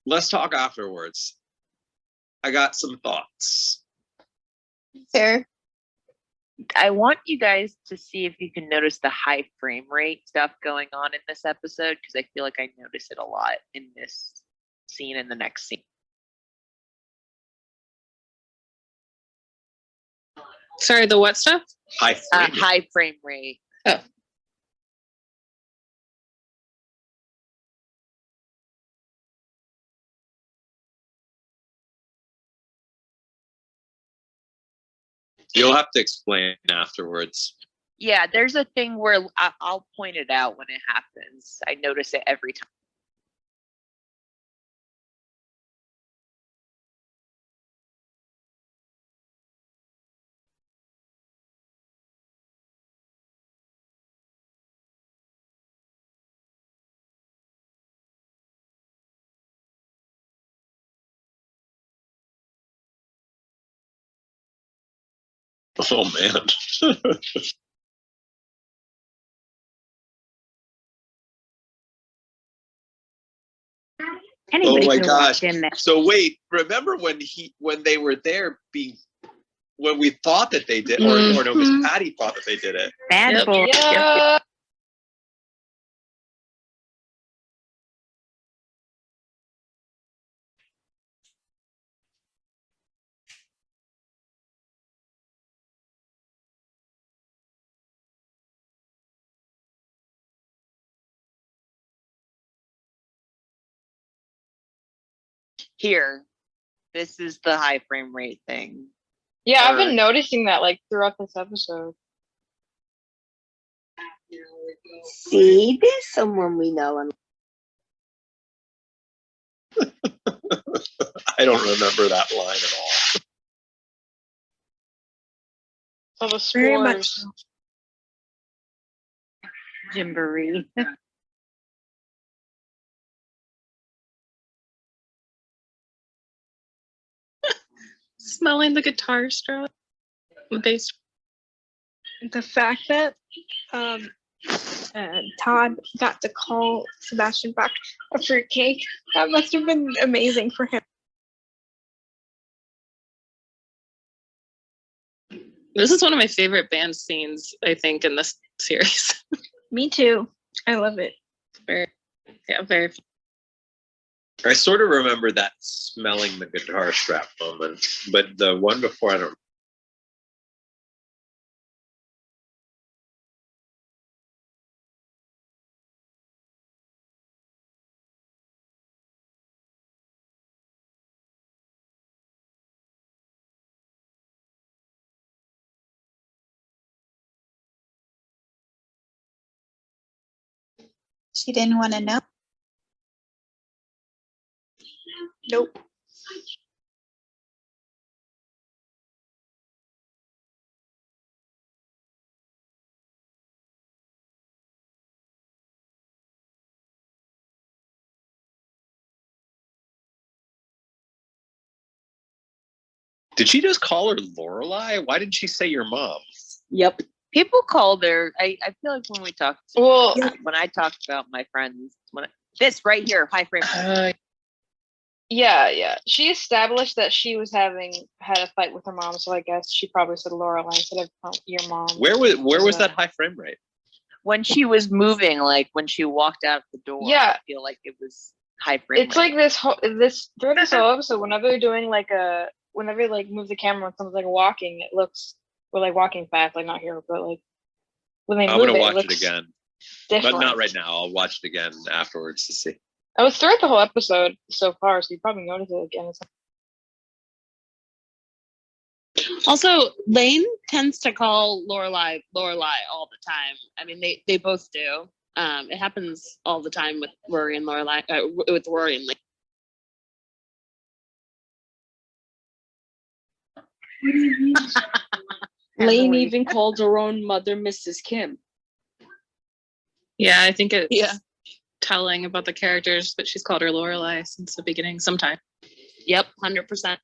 Let's talk afterwards. I got some thoughts. Fair. I want you guys to see if you can notice the high frame rate stuff going on in this episode, because I feel like I notice it a lot in this scene and the next scene. Sorry, the what stuff? High frame rate. High frame rate. Oh. You'll have to explain afterwards. Yeah, there's a thing where I'll point it out when it happens. I notice it every time. Oh man. Anybody Oh my could have gosh. walked in there. So wait, remember when they were there when we thought that they did, or no, Miss Patty thought that they did it. Bad Yep. boy. yeah. Here, this is the high frame rate thing. Yeah, I've Or- been noticing that like throughout this episode. See, there's someone we know. And I don't remember that line at all. So the Very much. spores. Jimboree. Smelling the guitar straw. Bass. The fact that Todd got to call Sebastian Bach a fruitcake, that must have been amazing for him. This is one of my favorite band scenes, I think, in this series. Me too. I love it. Very, yeah, very. I sort of remember that smelling the guitar strap moment, but the one before I don't. She didn't want to know. Nope. Did she just call her Lorelai? Why didn't she say your mom? Yep. People called her. I feel like when we talked, Well, when I talked about my friends, this right here, high frame. yeah. She established that she was had a fight with her mom, so I guess she probably said Lorelai instead of your mom. Where was that high frame rate? When she was moving, like when she walked out the door. Yeah. I feel like it was high frame It's rate. like this throughout this whole episode, whenever they're doing whenever like move the camera when someone's like walking, it looks like walking fast, like not here, but like when they I'm move gonna it watch it looks again, different. but not right now. I'll watch it again afterwards to see. I was throughout the whole episode so far, so you probably notice it again. Also, Lane tends to call Lorelai all the time. I mean, they both do. It happens all the time with Rory and Lorelai, with Rory and Lane. Lane even called her own mother Mrs. Kim. Yeah, I think it's telling about the characters, but she's called her Lorelai since the beginning sometime. Yep, 100%.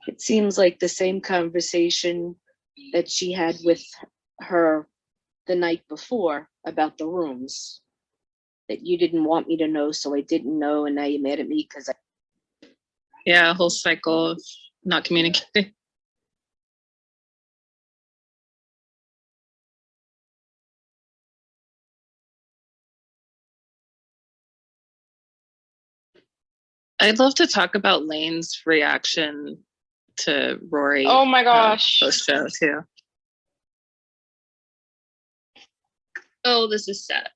It seems like the same conversation that she had with her the night before about the rooms. That you didn't want me to know, so I didn't know, and now you're mad at me because I. Yeah, a whole cycle of not communicating. I'd love to talk about Lane's reaction to Rory. Oh my gosh. Post show too. Oh, this is sad.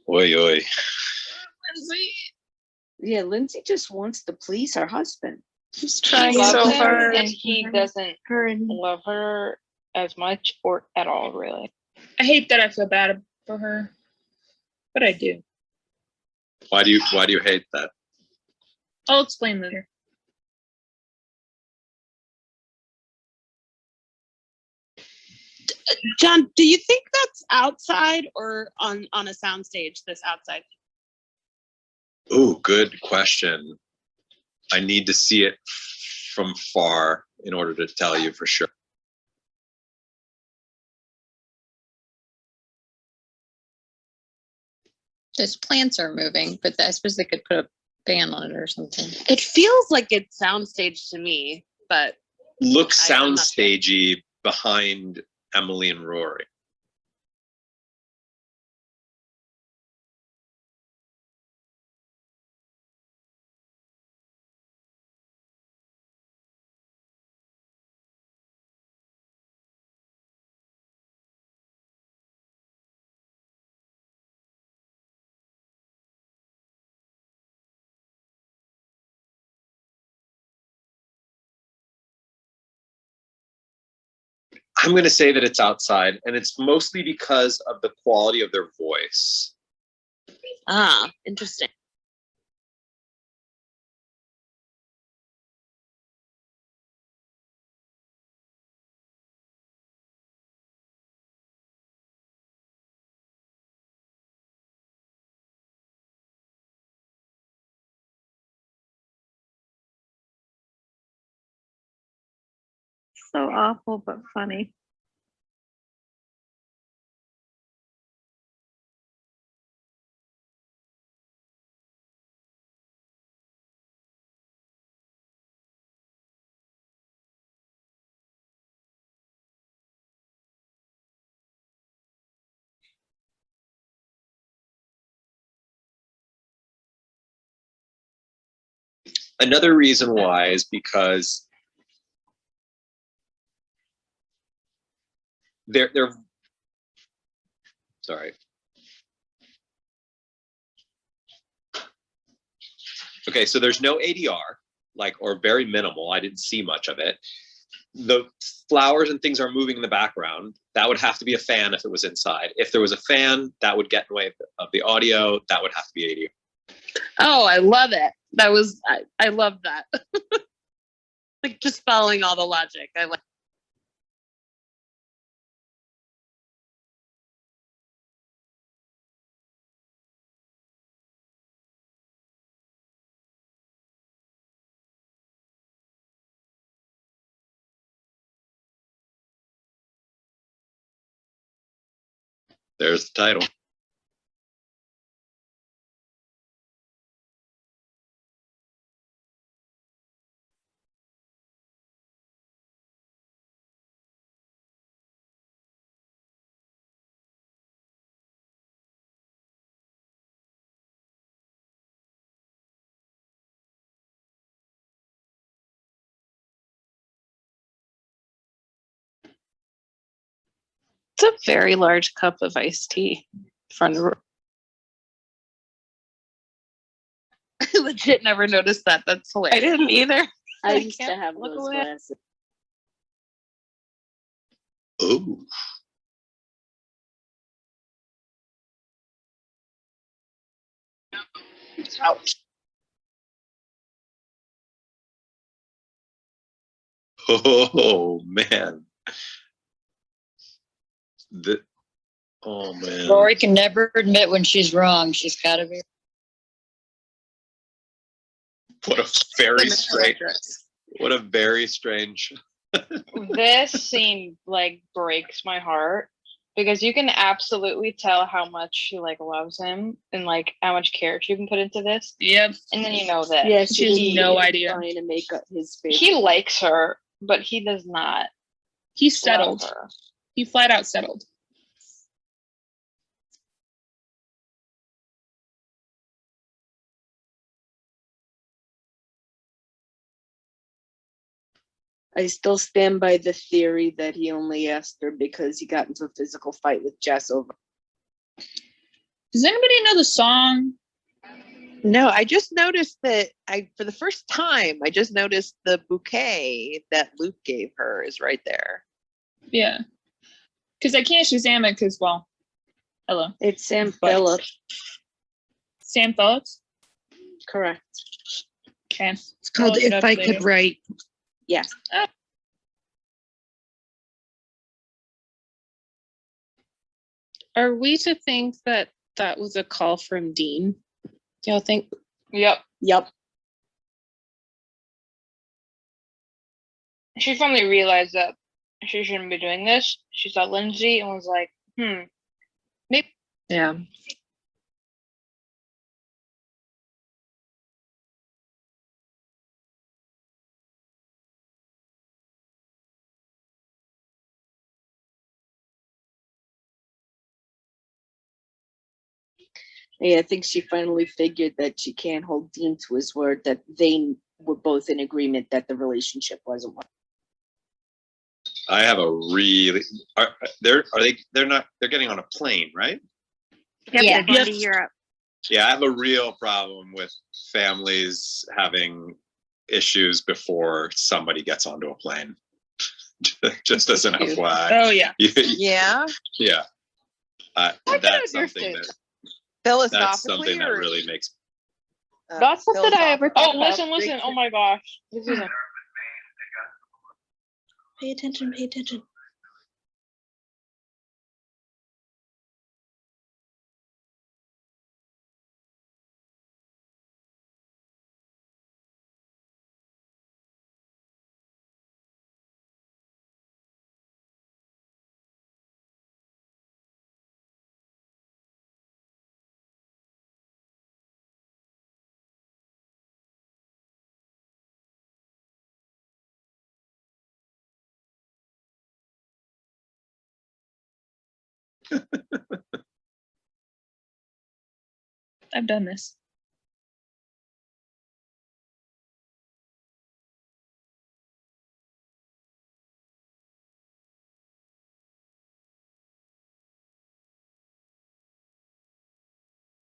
Oi, oi. Yeah, Lindsay just wants to please her husband. She's She trying loves so him, hard. and he doesn't love her as much or at all, really. I hate that I feel bad for her, but I do. Why do you hate that? I'll explain later. John, do you think that's outside or on a soundstage? This outside. Ooh, good question. I need to see it from far in order to tell you for sure. Those plants are moving, but I suppose they could put a fan on it or something. It feels like it's soundstage to me, but Looks I'm not soundstagey behind Emily and Rory. I'm going to say that it's outside, and it's mostly because of the quality of their voice. Ah, interesting. So awful, but funny. Another reason why is because they're sorry. Okay, so there's no ADR, like, or very minimal. I didn't see much of it. The flowers and things are moving in the background. That would have to be a fan if it was inside. If there was a fan, that would get in the way of the audio. That would have to be ADR. Oh, I love it. That was I love that. Like just following all the logic. I like. There's the title. It's a very large cup of iced tea. Front of I legit never noticed that. That's hilarious. I didn't either. I used to can't have look those away. glasses. Oh. Ouch. Oh man. Oh man. Rory can never admit when she's wrong. She's got to be. What a very strange. What a very strange. This scene like breaks my heart because you can absolutely tell how much she like loves him and like how much care she can put into this. Yep. And then you know that Yeah, She has no idea. Trying to make up his face. he likes her, but he does not. He's settled. love her. He flat out settled. I still stand by the theory that he only asked her because he got into a physical fight with Jess over. Does anybody know the song? No, I just noticed that for the first time, I just noticed the bouquet that Luke gave her is right there. Yeah. Because I can't Shazam it because, well, hello. It's Sam But- Phillips. Sam Phillips? Correct. Okay. It's called If I Could Write. Yes. Are we to think that that was a call from Dean? Do y'all think? Yep. Yep. She finally realized that she shouldn't be doing this. She saw Lindsay and was like, maybe. Yeah. Yeah, I think she finally figured that she can't hold Dean to his word, that they were both in agreement that the relationship wasn't one. I have a really they're getting on a plane, right? Yep, Yeah. they're going to Europe. Yeah, I have a real problem with families having issues before somebody gets onto a plane. Just as an FYI. Oh, yeah. Yeah. Yeah. That's something understand. that Philosophically, or really makes That's something I ever thought. Oh, philosophically. listen. Oh my gosh. This is Pay attention, pay attention. I've done this.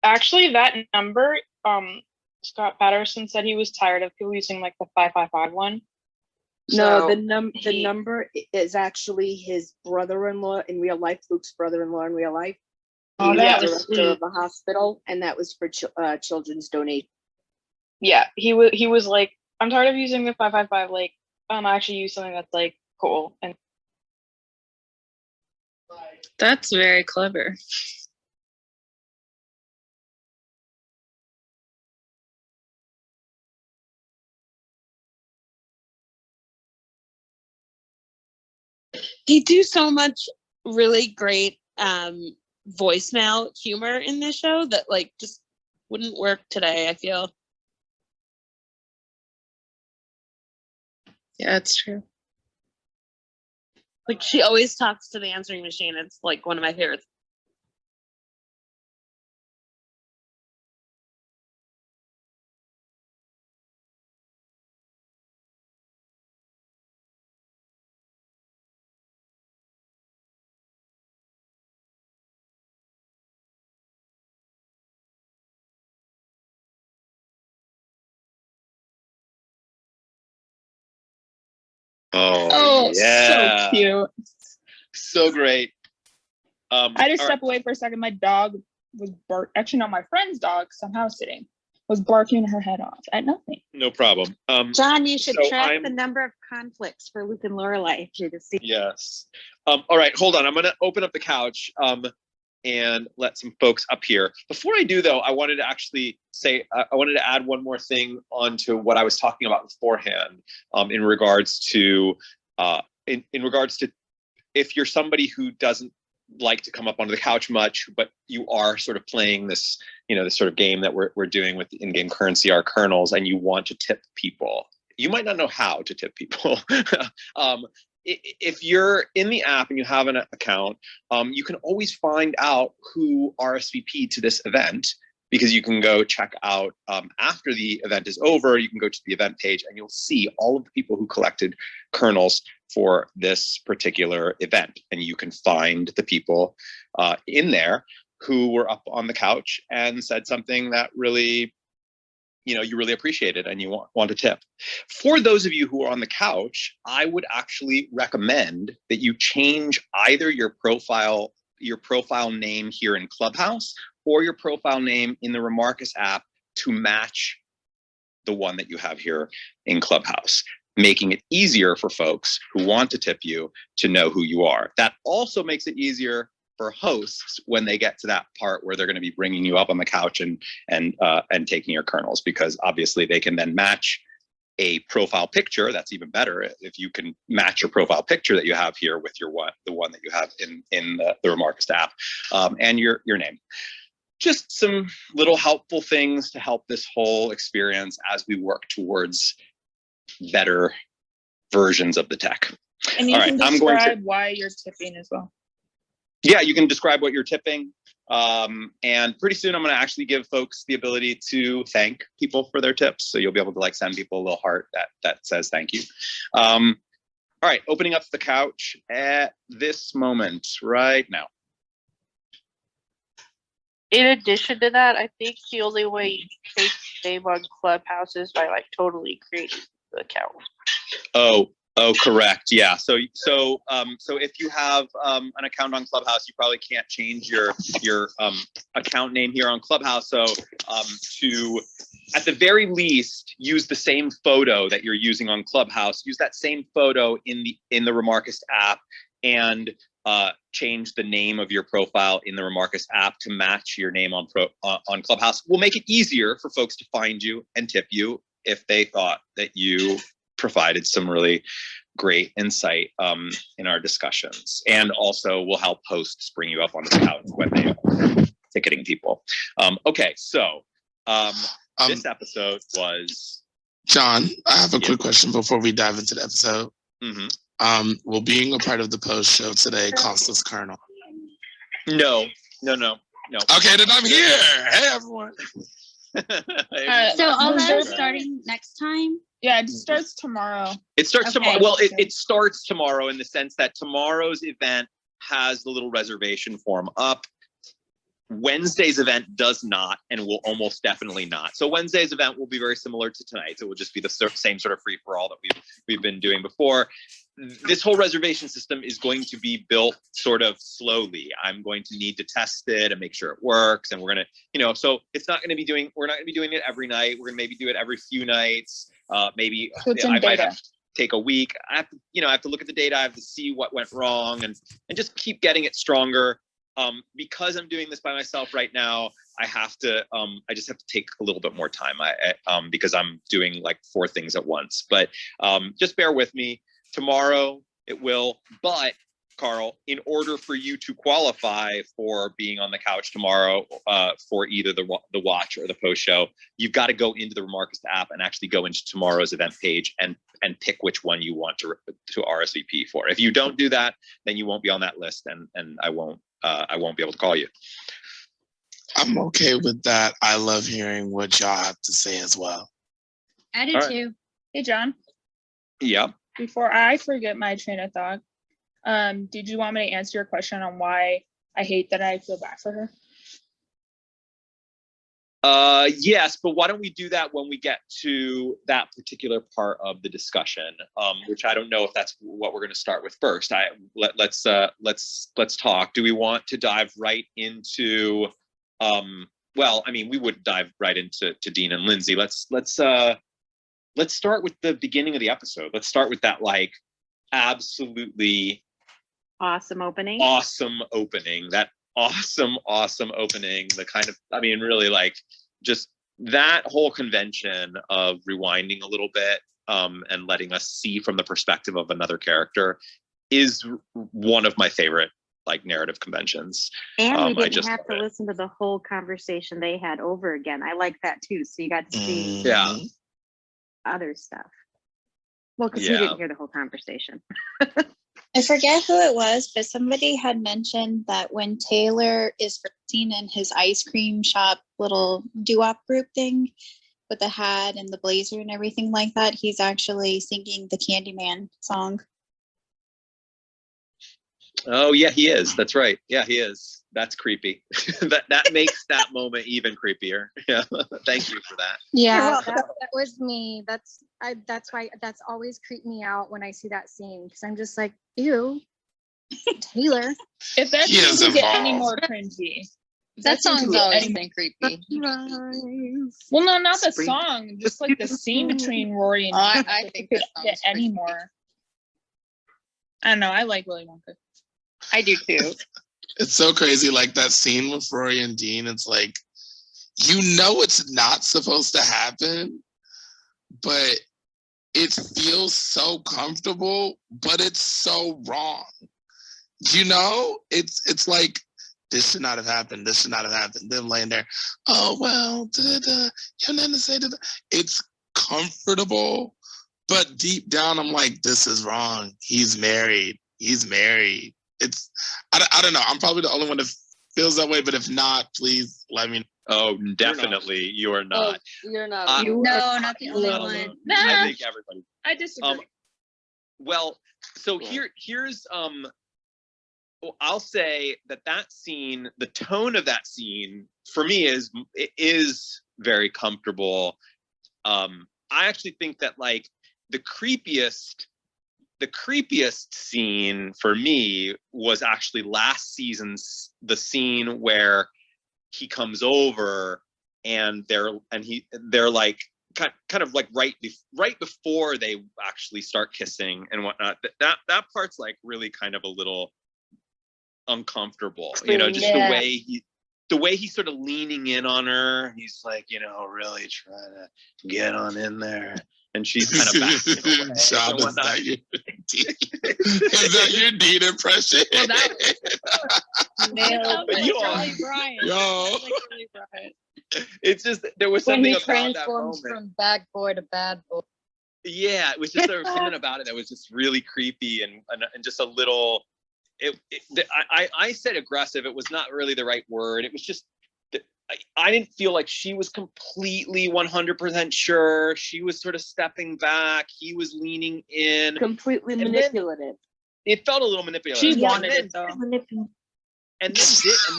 Actually, that number, Scott Patterson said he was tired of people using like the 555 one. No, So the number is actually his brother-in-law in real life, Luke's brother-in-law in real life. Oh, He that was was director sweet. of the hospital, and that was for children's donation. Yeah, he was like, I'm tired of using the 555. Like, I actually use something that's like cool. And That's very clever. They do so much really great voicemail humor in this show that like just wouldn't work today, I feel. Yeah, it's true. Like she always talks to the answering machine. It's like one of my favorites. Oh, yeah. So cute. So great. I had to all step right. away for a second. My dog was actually, no, my friend's dog, because I'm house sitting, was barking her head off at nothing. No problem. John, you should so track I'm- the number of conflicts for Luke and Lorelai to see. Yes. All right, hold on. I'm going to open up the couch and let some folks up here. Before I do, though, I wanted to actually say, I wanted to add one more thing onto what I was talking about beforehand in regards to, in regards to if you're somebody who doesn't like to come up onto the couch much, but you are sort of playing this, this sort of game that we're doing with the in-game currency, our kernels, and you want to tip people. You might not know how to tip people. If you're in the app and you have an account, you can always find out who RSVP'd to this event, because you can go check out after the event is over, you can go to the event page and you'll see all of the people who collected kernels for this particular event. And you can find the people in there who were up on the couch and said something that really, you really appreciated and you want to tip. For those of you who are on the couch, I would actually recommend that you change either your profile name here in Clubhouse or your profile name in the Remarkist app to match the one that you have here in Clubhouse, making it easier for folks who want to tip you to know who you are. That also makes it easier for hosts when they get to that part where they're going to be bringing you up on the couch and taking your kernels, because obviously they can then match a profile picture. That's even better if you can match your profile picture that you have here with the one that you have in the Remarkist app, and your name. Just some little helpful things to help this whole experience as we work towards better versions of the tech. And you All can right, I'm going to- describe why you're tipping as well. Yeah, you can describe what you're tipping. And pretty soon I'm going to actually give folks the ability to thank people for their tips. So you'll be able to send people a little heart that says thank you. All right, opening up the couch at this moment right now. in addition to that, I think the only way you change the name on Clubhouse is by totally creating the account. Oh, correct. Yeah. So if you have an account on Clubhouse, you probably can't change your account name here on Clubhouse. So to, at the very least, use the same photo that you're using on Clubhouse. Use that same photo in the Remarkist app, and change the name of your profile in the Remarkist app to match your name on Clubhouse. We'll make it easier for folks to find you and tip you if they thought that you provided some really great insight in our discussions, and also will help hosts bring you up on the couch when they are ticketing people. Okay, so this episode was... John, I have a quick question before we dive into the episode. Mm-hmm. Will being a part of the post show today cost us kernel? No. Okay, then I'm here. Hey, everyone. So all that is starting next time? Yeah, it starts tomorrow. It starts Okay. tomorrow. Well, it starts tomorrow in the sense that tomorrow's event has the little reservation form up. Wednesday's event does not, and will almost definitely not. So Wednesday's event will be very similar to tonight's. It will just be the same sort of free for all that we've been doing before. This whole reservation system is going to be built sort of slowly. I'm going to need to test it and make sure it works. And we're going to, so it's not going to be we're not going to be doing it every night. We're going to maybe do it every few nights. Maybe So it's in I might data. have to take a week. I have to look at the data. I have to see what went wrong and just keep getting it stronger. Because I'm doing this by myself right now, I just have to take a little bit more time. Because I'm doing like 4 things at once. But just bear with me. Tomorrow it will. But Carl, in order for you to qualify for being on the couch tomorrow, for either the watch or the post show, you've got to go into the Remarkist app and actually go into tomorrow's event page and pick which one you want to RSVP for. If you don't do that, then you won't be on that list, and I won't be able to call you. I'm okay with that. I love hearing what y'all have to say as well. I do All right. too. Hey, John, Yeah. before I forget my train of thought, did you want me to answer your question on why I hate that I feel bad for her? Yes, but why don't we do that when we get to that particular part of the discussion, which I don't know if that's what we're going to start with first. Let's talk. Do we want to dive right into? Well, I mean, we would dive right into Dean and Lindsay. Let's start with the beginning of the episode. Let's start with that like absolutely Awesome opening. awesome opening. That awesome opening. The kind of, I mean, really like just that whole convention of rewinding a little bit and letting us see from the perspective of another character is one of my favorite like narrative conventions. And we I didn't just have to love it. listen to the whole conversation they had over again. I like that too. So you got to see Yeah. other stuff. Well, because you Yeah. didn't hear the whole conversation. I forget who it was, but somebody had mentioned that when Taylor is seen in his ice cream shop little doo-wop group thing with the hat and the blazer and everything like that, he's actually singing the Candyman song. Oh yeah, he is. That's right. Yeah, he is. That's creepy. that makes that moment even creepier. Yeah. Thank you for that. Yeah, that was me. That's why that's always creeped me out when I see that scene, because I'm just like, ew, Taylor. If that He is doesn't get any involved. more cringy. That song's doesn't get always any- been creepy. Well, no, not the Spring- song, just like the scene between Rory and I Dean. think It that couldn't get song's any creepy. more. I don't know. I like Willy Wonka. I do too. It's so crazy, like that scene with Rory and Dean. It's like, it's not supposed to happen, but it feels so comfortable, but it's so wrong. It's like, this should not have happened. This should not have happened. Them laying there, oh well, you have nothing to say to that. It's comfortable, but deep down, I'm like, this is wrong. He's married. I don't know. I'm probably the only one that feels that way, but if not, please let me know. Oh, definitely. You are not. You're not. You No, not the only I one. I think everybody. I disagree. Well, so here's well, I'll say that scene, the tone of that scene for me is very comfortable. I actually think that like the creepiest scene for me was actually last season's, the scene where he comes over and they're like kind of like right before they actually start kissing and whatnot. That part's like really kind of a little uncomfortable, just Yeah. the way he's sort of leaning in on her. He's like, really trying to get on in there, and she's kind of backing away. Sean, and is whatnot. that your Dean impression? Well, that Nailed But it. you are- Charlie Bryan. Yo. Sounds like Charlie Bryan. It's just there was When something he about that transforms moment. from bad boy to bad boy. Yeah, it was just there was something about it that was just really creepy and just a little. I said aggressive. It was not really the right word. It was just I didn't feel like she was completely 100% sure. She was sort of stepping back. He was leaning in. Completely And then- manipulative. It felt a little manipulative. She And wanted then- it though. and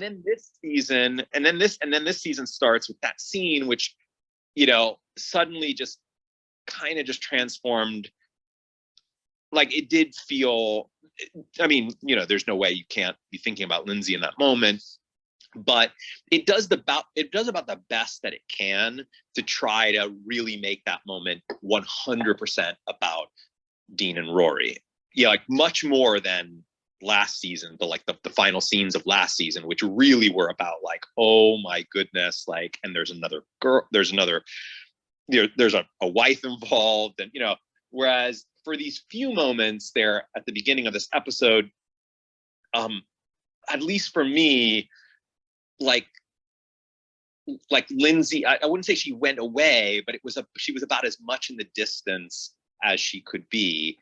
then this season, and then this season starts with that scene, which, suddenly just kind of just transformed. Like, it did feel, I mean, there's no way you can't be thinking about Lindsay in that moment, but it does about the best that it can to try to really make that moment 100% about Dean and Rory. Yeah, like much more than last season, but like the final scenes of last season, which really were about like, oh my goodness, like, and there's another girl, there's a wife involved, and whereas for these few moments there at the beginning of this episode, at least for me, like Lindsay, I wouldn't say she went away, but she was about as much in the distance as she could be.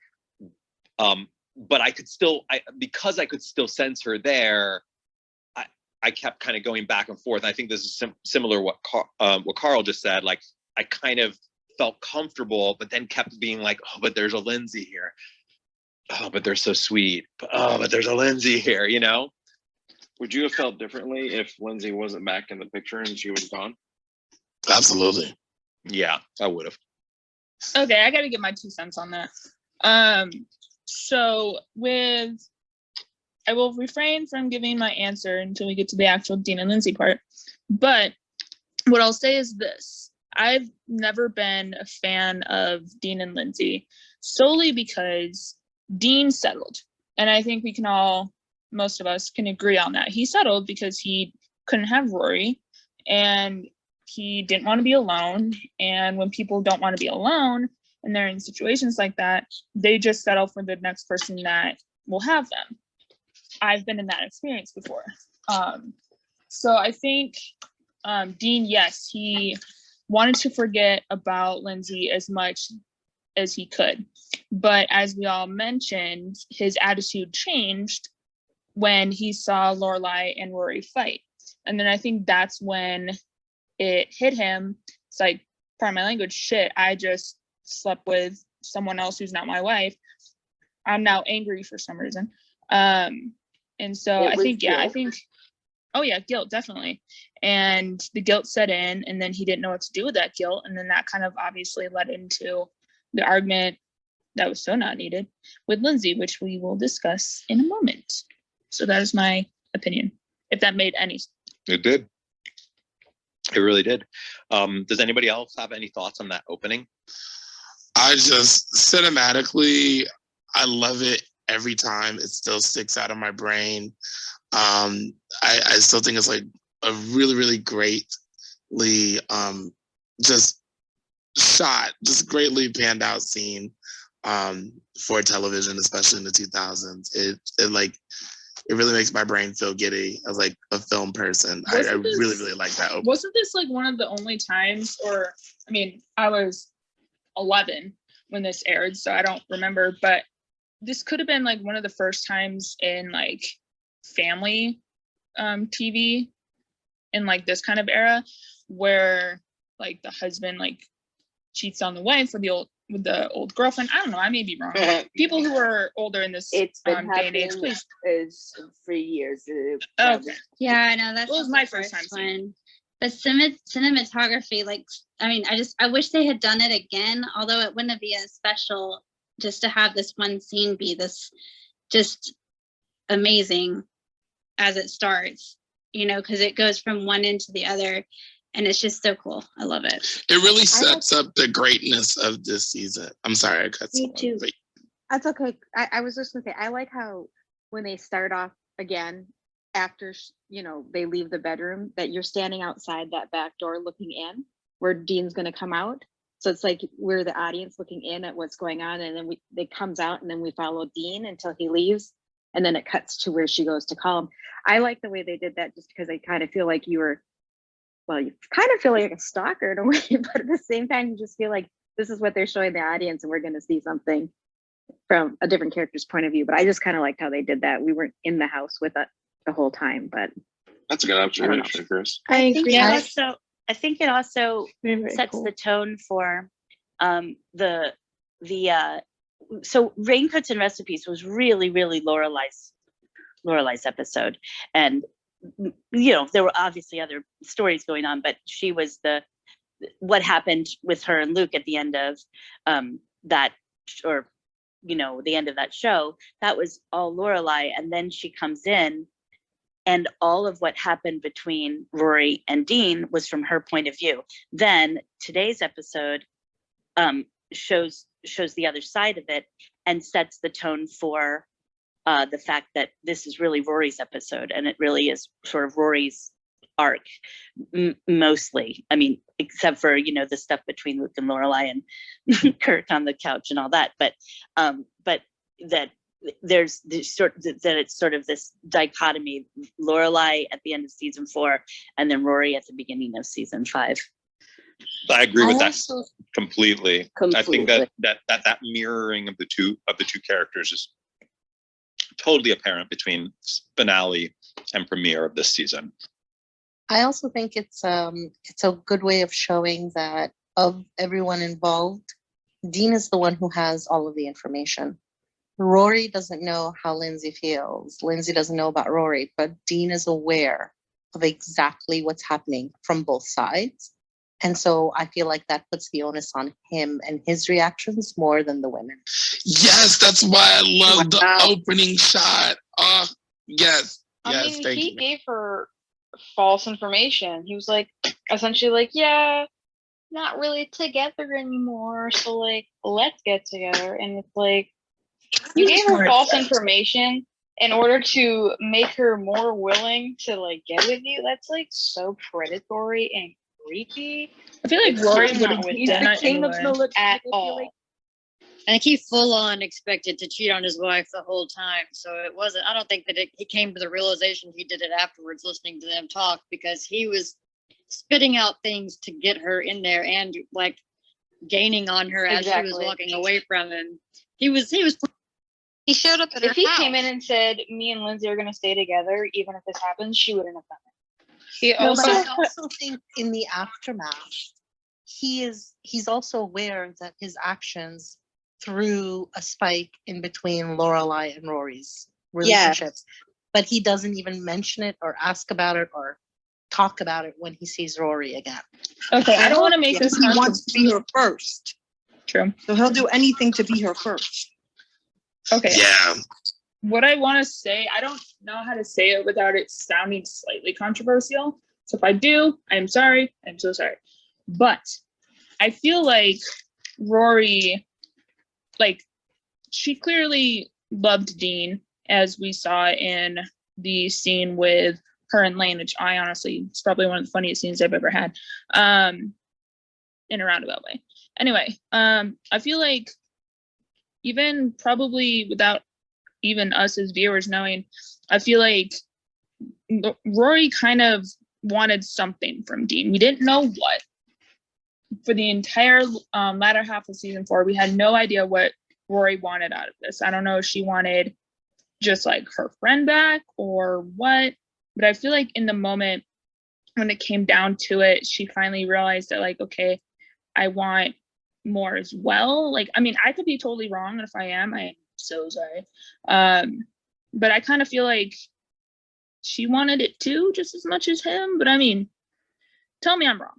But because I could still sense her there, I kept kind of going back and forth. I think this is similar what Carl just said. Like, I kind of felt comfortable, but then kept being like, oh, but there's a Lindsay here. Oh, but they're so sweet. But there's a Lindsay here, Would you have felt differently if Lindsay wasn't back in the picture and she was gone? Absolutely. Yeah, I would have. Okay, I got to get my 2 cents on that. So I will refrain from giving my answer until we get to the actual Dean and Lindsay part. But what I'll say is this. I've never been a fan of Dean and Lindsay solely because Dean settled. And I think most of us can agree on that. He settled because he couldn't have Rory and he didn't want to be alone. And when people don't want to be alone and they're in situations like that, they just settle for the next person that will have them. I've been in that experience before. So I think Dean, yes, he wanted to forget about Lindsay as much as he could. But as we all mentioned, his attitude changed when he saw Lorelai and Rory fight. And then I think that's when it hit him. It's like, pardon my language, shit, I just slept with someone else who's not my wife. I'm now angry for some reason. And so I think, oh yeah, guilt, definitely. And the guilt set in, and then he didn't know what to do with that guilt. And then that kind of obviously led into the argument that was so not needed with Lindsay, which we will discuss in a moment. So that is my opinion, if that made any sense. It did. It really did. Does anybody else have any thoughts on that opening? I just, cinematically, I love it every time. It still sticks out of my brain. I still think it's like a really, really greatly just shot, just greatly panned out scene for television, especially in the 2000s. It really makes my brain feel giddy as like a film person. I really, really like that opening. Wasn't this like one of the only times, or I mean, I was 11 when this aired, so I don't remember, but this could have been like one of the first times in like family TV in like this kind of era where like the husband like cheats on the wife with the old girlfriend. I don't know, I may be wrong. People who are older in this It's been day and age, please. is for years. Okay. Yeah, I know that's was my first time one. The cinematography, like, I mean, I wish they had done it again, although it wouldn't be as special just to have this one scene be this just amazing as it starts, because it goes from one end to the other. And it's just so cool. I love it. It really sets up the greatness of this season. I'm sorry, I cut Me too. Wait. That's okay. I was just gonna say, I like how when they start off again, after they leave the bedroom, that you're standing outside that back door looking in where Dean's gonna come out. So it's like we're the audience looking in at what's going on, and then it comes out, and then we follow Dean until he leaves, and then it cuts to where she goes to call him. I like the way they did that, just because I kind of feel like you kind of feel like a stalker in a way, but at the same time, you just feel like this is what they're showing the audience, and we're going to see something from a different character's point of view. But I just kind of liked how they did that. We weren't in the house with it the whole time, but that's a good observation, Chris. I think agree. I think it also Very sets cool. the tone for so Raincoats and Recipes was really, really Lorelai's Lorelai's episode. And you know, there were obviously other stories going on, but she was what happened with her and Luke at the end of that, or you know, the end of that show, that was all Lorelai. And then she comes in, and all of what happened between Rory and Dean was from her point of view. Then today's episode shows the other side of it and sets the tone for the fact that this is really Rory's episode, and it really is sort of Rory's arc, mostly. I mean, except for, you know, the stuff between Luke and Lorelai and Kurt on the couch and all that. But that there's this that it's sort of this dichotomy: Lorelai at the end of season 4, and then Rory at the beginning of season 5. I agree with that Also- completely. I think that mirroring of the two characters is totally apparent between finale and premiere of this season. I also think it's a good way of showing that of everyone involved, Dean is the one who has all of the information. Rory doesn't know how Lindsay feels. Lindsay doesn't know about Rory, but Dean is aware of exactly what's happening from both sides. And so I feel like that puts the onus on him and his reactions more than the women. Yes, that's why I love the opening shot. Oh, yes. I mean, he gave her false information. He was like, essentially like, yeah, not really together anymore. So like, let's get together. And it's like, you gave her false information in order to make her more willing to like get with you. That's like so predatory and creepy. I feel like It's Rory not would have with done that it anyway. at all. I think he full on expected to cheat on his wife the whole time. So it wasn't, I don't think that he came to the realization he did it afterwards, listening to them talk, because he was spitting out things to get her in there and like gaining on her as she was walking away from him. He showed up at her If he house. came in and said, me and Lindsay are going to stay together, even if this happens, she wouldn't have done it. He No, also but I also think in the aftermath, he's also aware that his actions threw a spike in between Lorelai and Rory's relationship, but he doesn't even mention it or ask about it or talk about it when he sees Rory again. Okay, I don't want to make this. He wants to be her first. True. So he'll do anything to be her first. Okay. Yeah. What I want to say, I don't know how to say it without it sounding slightly controversial. So if I do, I'm sorry. I'm so sorry. But I feel like Rory, like, she clearly loved Dean, as we saw in the scene with her and Lane, which I honestly, it's probably one of the funniest scenes I've ever had, in a roundabout way. Anyway, I feel like even probably without even us as viewers knowing, I feel like Rory kind of wanted something from Dean. We didn't know what. For the entire latter half of season 4, we had no idea what Rory wanted out of this. I don't know if she wanted just like her friend back or what, but I feel like in the moment when it came down to it, she finally realized that like, okay, I want more as well. Like, I mean, I could be totally wrong, and if I am, I am so sorry. But I kind of feel like she wanted it too, just as much as him. But I mean, tell me I'm wrong.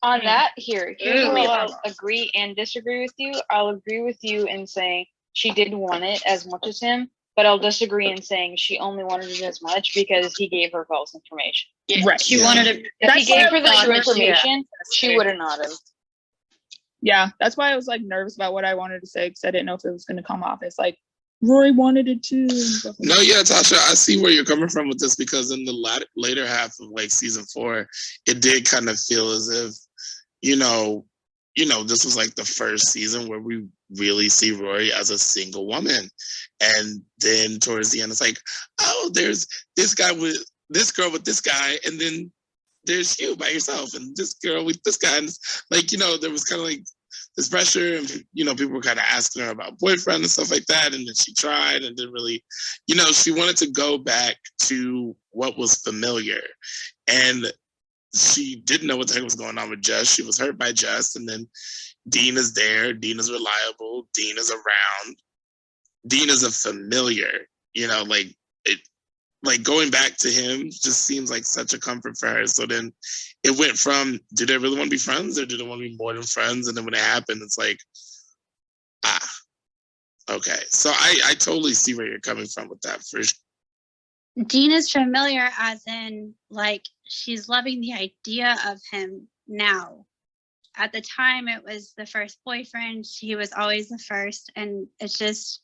On that, here's Ew. where I'll agree and disagree with you. I'll agree with you in saying she did want it as much as him, but I'll disagree in saying she only wanted it as much because he gave her false information. Right. She wanted it. If he gave her the That's true what she- information, she would have not have. Yeah, that's why I was like nervous about what I wanted to say, because I didn't know if it was going to come off as like Rory wanted it too. No, yeah, Tasha, I see where you're coming from with this, because in the later half of like season 4, it did kind of feel as if, you know, this was like the first season where we really see Rory as a single woman. And then towards the end, it's like, oh, there's this guy with this girl with this guy, and then there's you by yourself, and this girl with this guy. And it's like, there was kind of like this pressure, and people were kind of asking her about boyfriend and stuff like that. And then she tried and didn't really, she wanted to go back to what was familiar. And she didn't know what the heck was going on with Jess. She was hurt by Jess. And then Dean is there. Dean is reliable. Dean is around. Dean is a familiar, like like going back to him just seems like such a comfort for her. So then it went from, do they really want to be friends or do they want to be more than friends? And then when it happened, it's like, okay. So I totally see where you're coming from with that for sure. Dean is familiar as in like she's loving the idea of him now. At the time it was the first boyfriend, he was always the first, and it's just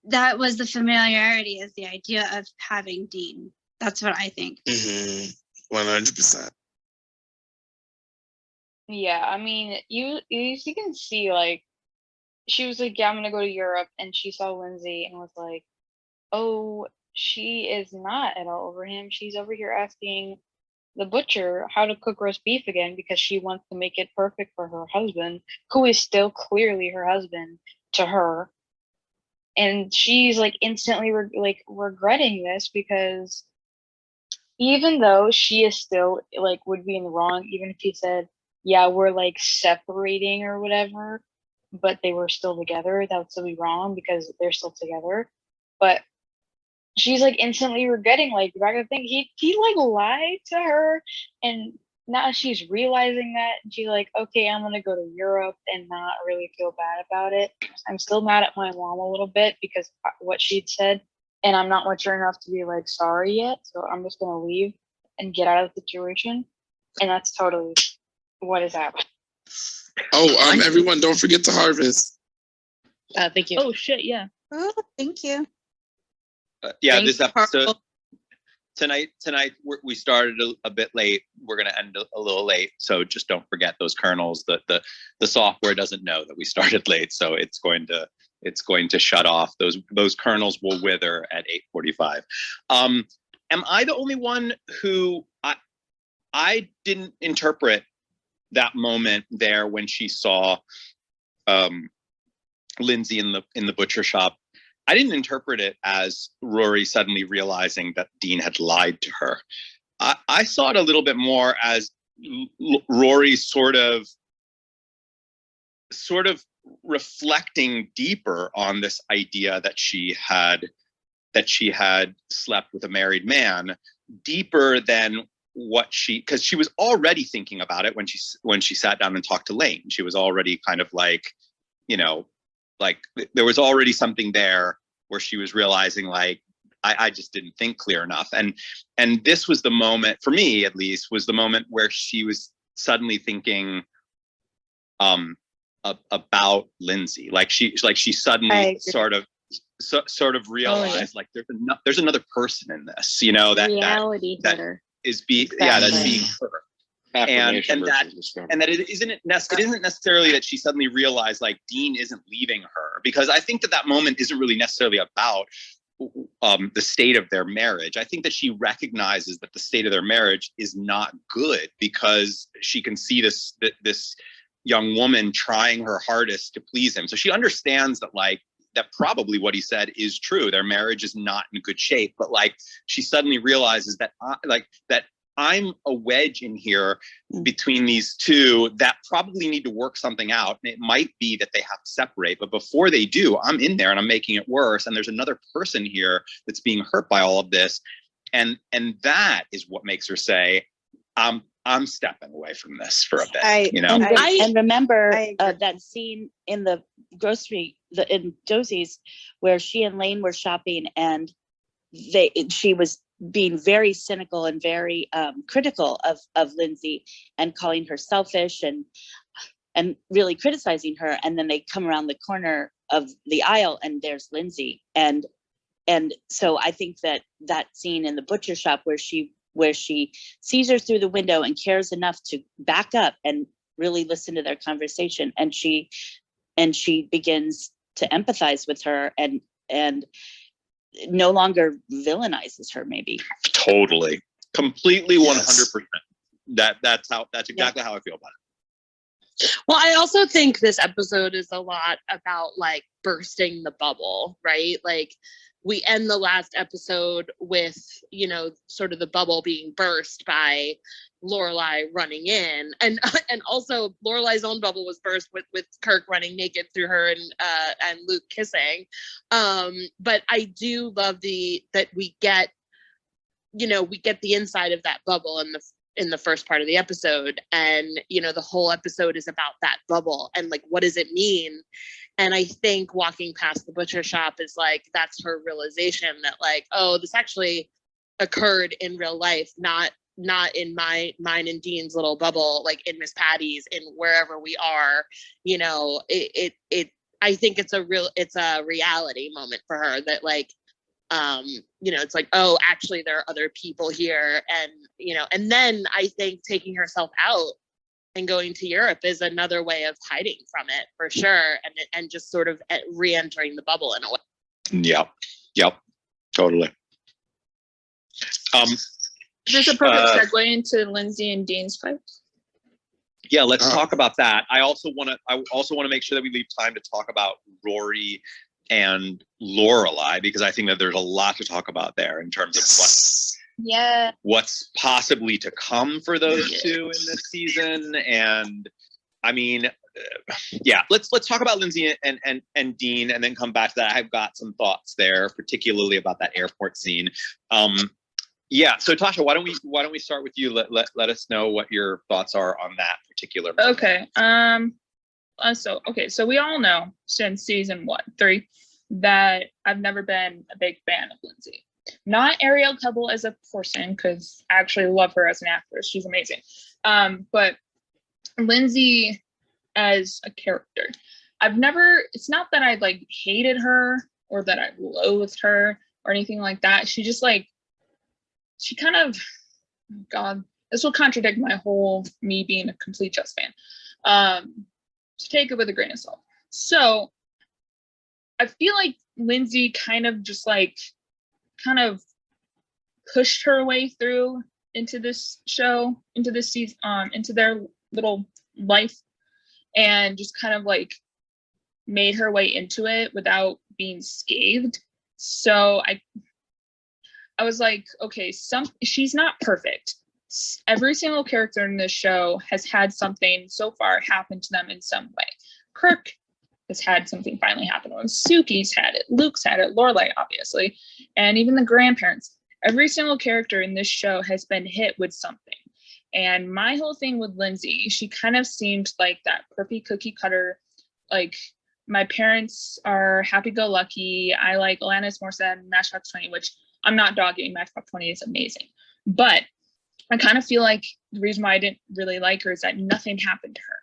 that was the familiarity, is the idea of having Dean. That's what I think. 100%. Yeah, I mean, you can see like she was like, yeah, I'm gonna go to Europe, and she saw Lindsay and was like, oh, she is not at all over him. She's over here asking the butcher how to cook roast beef again because she wants to make it perfect for her husband, who is still clearly her husband to her. And she's like instantly regretting this because even though she is still like would be in the wrong, even if he said, yeah, we're like separating or whatever, but they were still together, that would still be wrong because they're still together. But she's like instantly regretting, like, back to think he like lied to her, and now she's realizing that, and she's like, okay, I'm gonna go to Europe and not really feel bad about it. I'm still mad at my mom a little bit because what she'd said, and I'm not mature enough to be like sorry yet, so I'm just gonna leave and get out of the situation. And that's totally what is happening. Oh, everyone, don't forget to harvest. Thank you. Oh shit, yeah. Oh, thank you. Yeah, Thanks, this episode Carl. tonight we started a bit late. We're gonna end a little late, so just don't forget those kernels. The software doesn't know that we started late, so it's going to shut off. Those kernels will wither at 8:45. Am I the only one who I didn't interpret that moment there when she saw Lindsay in the butcher shop? I didn't interpret it as Rory suddenly realizing that Dean had lied to her. I saw it a little bit more as Rory sort of reflecting deeper on this idea that she had slept with a married man, deeper than because she was already thinking about it when she sat down and talked to Lane. She was already kind of like, like there was already something there where she was realizing like, I just didn't think clear enough. And this was the moment, for me at least, was the moment where she was suddenly thinking about Lindsay. Like she suddenly sort of realized like there's another person in this, that reality that hitter. is being that's being her. And that it isn't necessarily that she suddenly realized like Dean isn't leaving her, because I think that moment isn't really necessarily about the state of their marriage. I think that she recognizes that the state of their marriage is not good because she can see this young woman trying her hardest to please him. So she understands that like that probably what he said is true. Their marriage is not in good shape, but like she suddenly realizes that that I'm a wedge in here between these two that probably need to work something out. And it might be that they have to separate, but before they do, I'm in there and I'm making it worse. And there's another person here that's being hurt by all of this. And that is what makes her say, I'm stepping away from this for a bit, And remember that scene in the grocery, in Josie's, where she and Lane were shopping, and she was being very cynical and very critical of Lindsay and calling her selfish and really criticizing her. And then they come around the corner of the aisle and there's Lindsay. And so I think that scene in the butcher shop where she sees her through the window and cares enough to back up and really listen to their conversation, and she begins to empathize with her and no longer villainizes her, maybe. Totally. Completely 100%. That's exactly how I feel about it. Well, I also think this episode is a lot about like bursting the bubble, right? Like we end the last episode with, sort of the bubble being burst by Lorelai running in, and also Lorelai's own bubble was burst with Kirk running naked through her and Luke kissing. But I do love that we get the inside of that bubble in the first part of the episode, and the whole episode is about that bubble and like what does it mean. And I think walking past the butcher shop is like, that's her realization that like, oh, this actually occurred in real life, not in mine and Dean's little bubble, like in Miss Patty's, in wherever we are. I think it's a reality moment for her that like, it's like, oh, actually there are other people here. And then I think taking herself out and going to Europe is another way of hiding from it for sure. And just sort of re-entering the bubble in a way. Yep. Totally. There's a perfect segue into Lindsay and Dean's fight. Yeah, let's talk about that. I also want to make sure that we leave time to talk about Rory and Lorelai, because I think that there's a lot to talk about there in terms of what's possibly to come for those two in this season. And I mean, let's talk about Lindsay and Dean, and then come back to that. I've got some thoughts there, particularly about that airport scene. So Tasha, why don't we start with you? Let us know what your thoughts are on that particular moment. Okay. So we all know since season 3 that I've never been a big fan of Lindsay. Not Ariel Kebbel as a person, because I actually love her as an actress. She's amazing. But Lindsay as a character. It's not that I like hated her or that I loathed her or anything like that. She just like, she kind of, God, this will contradict my whole me being a complete Just fan. To take it with a grain of salt. So I feel like Lindsay kind of pushed her way through into this show, into this season, into their little life, and just kind of like made her way into it without being scathed. So I was like, okay, she's not perfect. Every single character in this show has had something so far happen to them in some way. Kirk has had something finally happen to him. Suki's had it. Luke's had it. Lorelai, obviously. And even the grandparents. Every single character in this show has been hit with something. And my whole thing with Lindsay, she kind of seemed like that perfect cookie cutter, like, my parents are happy-go-lucky. I like Alanis Morissette and Matchbox 20, which I'm not dogging. Matchbox 20 is amazing. But I kind of feel like the reason why I didn't really like her is that nothing happened to her.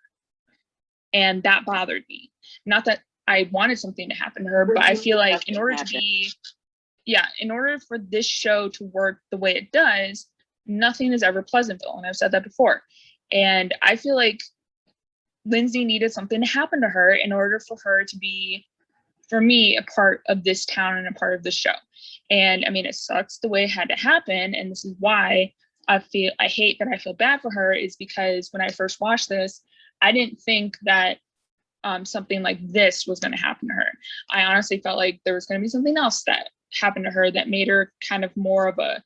And that bothered me. Not that I wanted something to happen to her, but I feel like in order for this show to work the way it does, nothing is ever Pleasantville. And I've said that before. And I feel like Lindsay needed something to happen to her in order for her to be, for me, a part of this town and a part of the show. And I mean, it sucks the way it had to happen. And this is why I hate that I feel bad for her, is because when I first watched this, I didn't think that something like this was going to happen to her. I honestly felt like there was going to be something else that happened to her that made her kind of more of a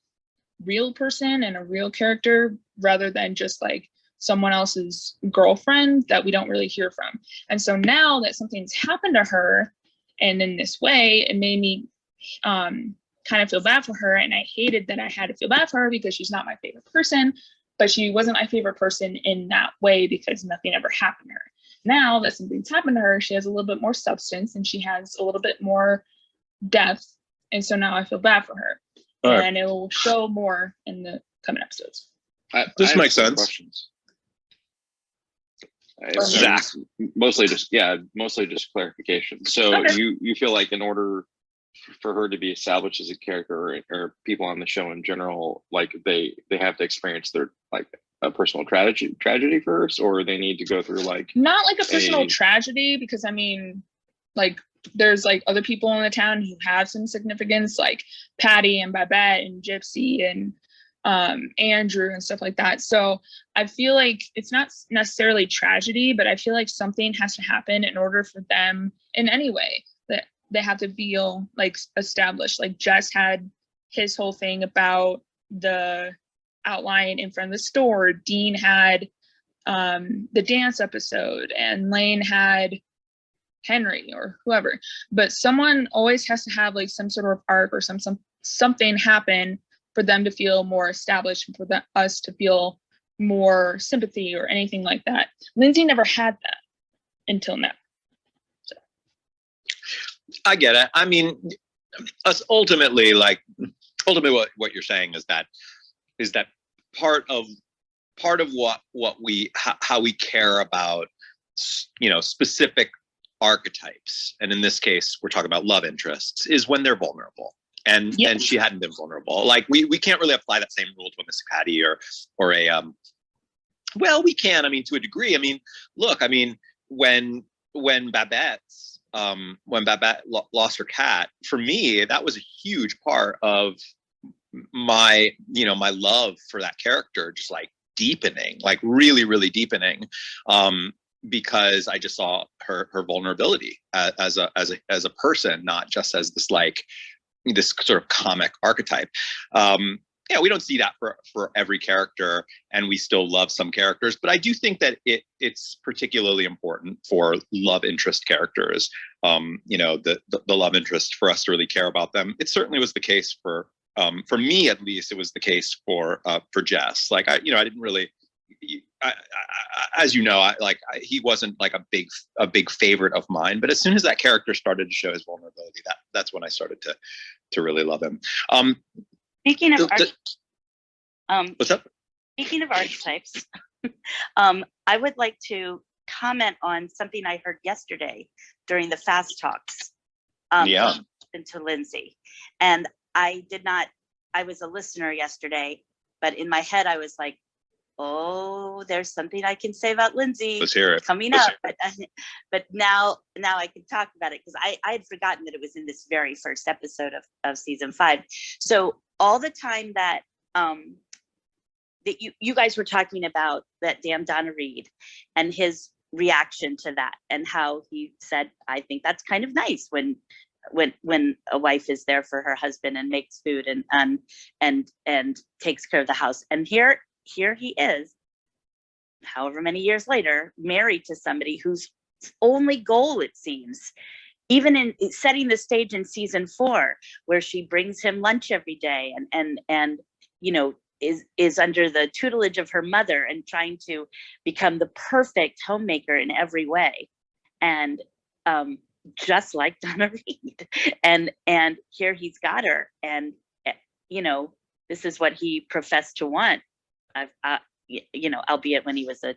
real person and a real character, rather than just like someone else's girlfriend that we don't really hear from. And so now that something's happened to her, and in this way, it made me kind of feel bad for her. And I hated that I had to feel bad for her, because she's not my favorite person, but she wasn't my favorite person in that way because nothing ever happened to her. Now that something's happened to her, she has a little bit more substance and she has a little bit more depth. And so now I feel bad for her. And it will show more in the coming episodes. This makes sense. Questions. Zach. Mostly just clarification. So Okay. you feel like in order for her to be established as a character, or people on the show in general, like they have to experience their like a personal tragedy first, or they need to go through like Not like a personal tragedy, because I mean, like, there's like other people in the town who have some significance, like Patty and Babette and Gypsy and Andrew and stuff like that. So I feel like it's not necessarily tragedy, but I feel like something has to happen in order for them in any way that they have to feel like established. Like Jess had his whole thing about the outline in front of the store. Dean had the dance episode, and Lane had Henry or whoever. But someone always has to have like some sort of arc or something happen for them to feel more established and for us to feel more sympathy or anything like that. Lindsay never had that until now. So. I get it. I mean, us ultimately what you're saying is that part of what we how we care about, you know, specific archetypes, and in this case we're talking about love interests, is when they're vulnerable. And she hadn't been vulnerable. Like we can't really apply that same rule to a Miss Patty or a well, we can, I mean, to a degree. I mean, look, I mean, when Babette lost her cat, for me, that was a huge part of my, you know, my love for that character, just like deepening, like really, really deepening. Because I just saw her vulnerability as a person, not just as this like this sort of comic archetype. Yeah, we don't see that for every character, and we still love some characters. But I do think that it's particularly important for love interest characters. You know, the love interest, for us to really care about them. It certainly was the case for me, at least. It was the case for Jess. Like I didn't really. As you know, he wasn't like a big favorite of mine. But as soon as that character started to show his vulnerability, that's when I started to really love him. Speaking of what's up? Speaking of archetypes, I would like to comment on something I heard yesterday during the fast talks. To Lindsay, and I was a listener yesterday, but in my head I was like, oh, there's something I can say about Lindsay coming up. But now I can talk about it, because I had forgotten that it was in this very first episode of season 5. So all the time that that you guys were talking about that damn Donna Reed and his reaction to that, and how he said, I think that's kind of nice when a wife is there for her husband and makes food and takes care of the house. And here he is, however many years later, married to somebody whose only goal, it seems, even in setting the stage in season 4, where she brings him lunch every day and you know, is under the tutelage of her mother and trying to become the perfect homemaker in every way. And just like Donna Reed, and here he's got her, and you know, this is what he professed to want. You know, albeit when he was a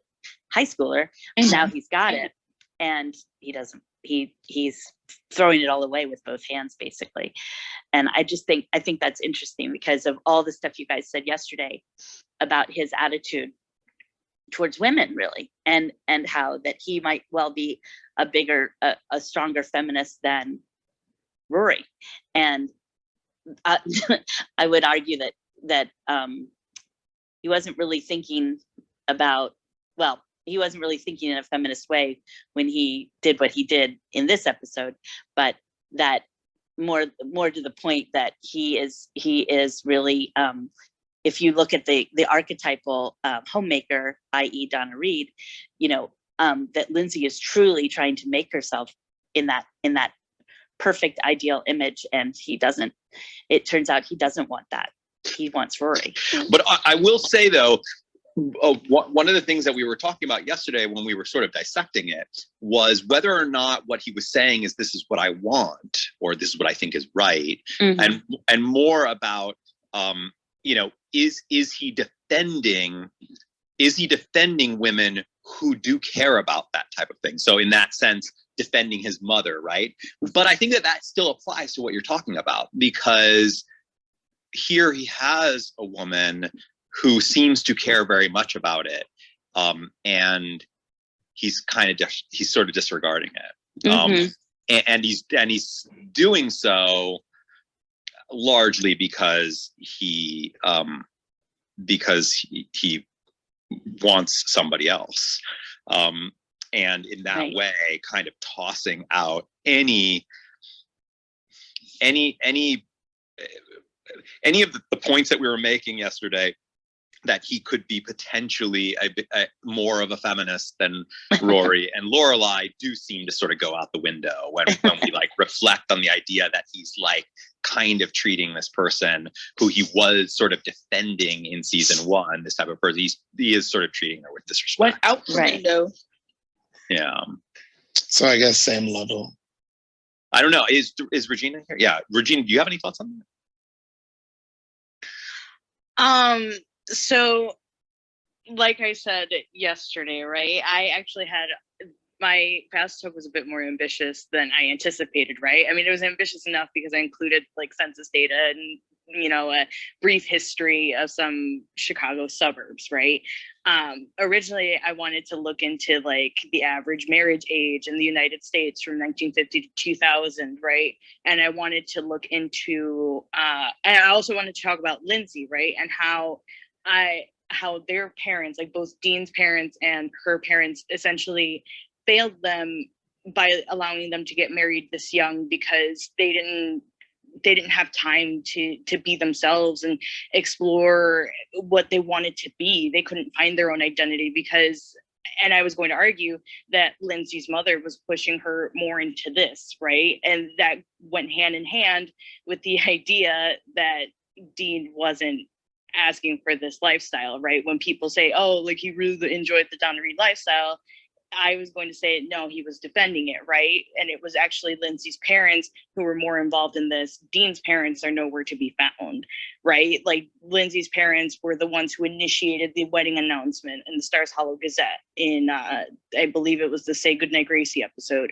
high schooler. Now he's got it, and he doesn't. He's throwing it all away with both hands, basically. And I think that's interesting, because of all the stuff you guys said yesterday about his attitude towards women, really, and how that he might well be a stronger feminist than Rory. And I would argue that he wasn't really thinking about, well, he wasn't really thinking in a feminist way when he did what he did in this episode, but that more to the point that he is really, if you look at the archetypal homemaker, i.e. Donna Reed, you know, that Lindsay is truly trying to make herself in that perfect ideal image, and it turns out he doesn't want that. He wants Rory. But I will say, though, one of the things that we were talking about yesterday when we were sort of dissecting it was whether or not what he was saying is, this is what I want, or this is what I think is right. Mm-hmm. And more about, you know, is he defending women who do care about that type of thing? So in that sense, defending his mother, right? But I think that still applies to what you're talking about, because here he has a woman who seems to care very much about it, and he's sort of disregarding it, and he's doing so largely because he wants somebody else, and in that way, kind of tossing out any of the points that we were making yesterday that he could be potentially more of a feminist than Rory and Lorelai do seem to sort of go out the window when we like reflect on the idea that he's like kind of treating this person who he was sort of defending in season 1, this type of person. He is sort of treating her with disrespect. Went out the window. Yeah. So I guess same level. I don't know. Is Regina here? Yeah. Regina, do you have any thoughts on that? So like I said yesterday, right? I actually had my fast talk was a bit more ambitious than I anticipated, right? I mean, it was ambitious enough because I included like census data and, you know, a brief history of some Chicago suburbs, right? Originally, I wanted to look into like the average marriage age in the United States from 1950 to 2000, right? And I wanted to look into, and I also wanted to talk about Lindsay, right? And how their parents, like both Dean's parents and her parents, essentially failed them by allowing them to get married this young because they didn't have time to be themselves and explore what they wanted to be. They couldn't find their own identity because, and I was going to argue that Lindsay's mother was pushing her more into this, right? And that went hand in hand with the idea that Dean wasn't asking for this lifestyle, right? When people say, oh, like he really enjoyed the Donna Reed lifestyle, I was going to say, no, he was defending it, right? And it was actually Lindsay's parents who were more involved in this. Dean's parents are nowhere to be found, right? Like Lindsay's parents were the ones who initiated the wedding announcement in the Stars Hollow Gazette in, I believe it was the Say Goodnight Gracie episode.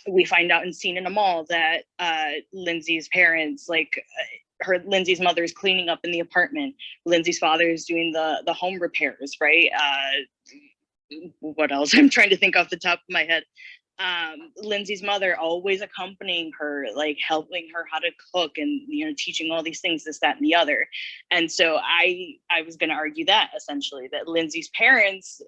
We find out in Scene in a Mall that Lindsay's parents, Lindsay's mother is cleaning up in the apartment. Lindsay's father is doing the home repairs, right? What else? I'm trying to think off the top of my head. Lindsay's mother always accompanying her, like helping her how to cook and, you know, teaching all these things, this, that, and the other. And so I was going to argue that essentially that Lindsay's parents,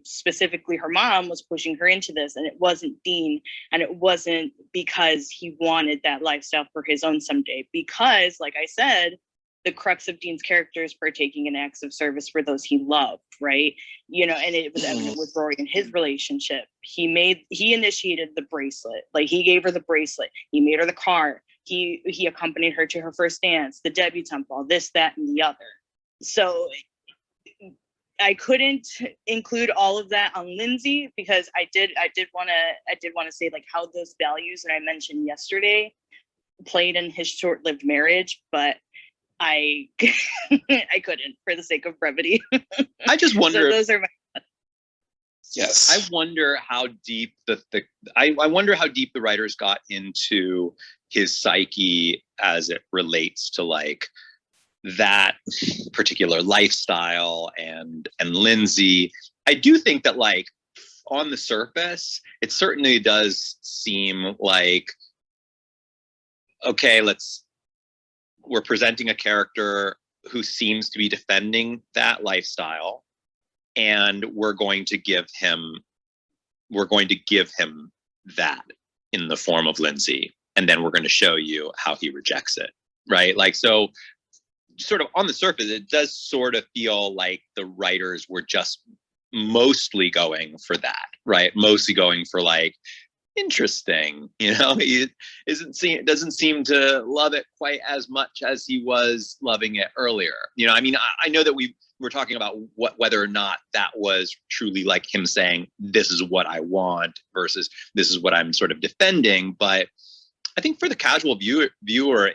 specifically her mom, was pushing her into this, and it wasn't Dean, and it wasn't because he wanted that lifestyle for his own someday. Because, like I said, the crux of Dean's character is partaking in acts of service for those he loved, right? You know, and it was evident with Rory in his relationship. He initiated the bracelet. Like he gave her the bracelet. He made her the car. He accompanied her to her first dance, the debutante ball, this, that, and the other. So I couldn't include all of that on Lindsay because I did want to say like how those values that I mentioned yesterday played in his short-lived marriage, but I couldn't for the sake of brevity. I just wonder. So those are my. Yes. I wonder how deep I wonder how deep the writers got into his psyche as it relates to like that particular lifestyle and Lindsay. I do think that like on the surface, it certainly does seem like, okay, we're presenting a character who seems to be defending that lifestyle, and we're going to give him that in the form of Lindsay, and then we're going to show you how he rejects it, right? Like, so sort of on the surface, it does sort of feel like the writers were just mostly going for that, right? Mostly going for like, interesting, you know, he doesn't seem to love it quite as much as he was loving it earlier. You know, I mean, I know that we're talking about whether or not that was truly like him saying, this is what I want versus this is what I'm sort of defending. But I think for the casual viewer,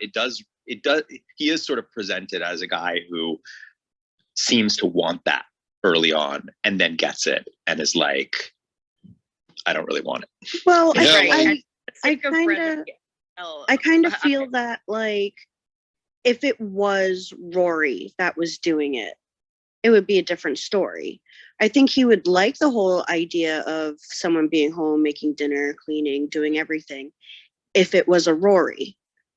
he is sort of presented as a guy who seems to want that early on and then gets it and is like, I don't really want it. Well, Yeah, I kind of feel that like if it was Rory that was doing it, it would be a different story. I think he would like the whole idea of someone being home, making dinner, cleaning, doing everything, if it was a Rory.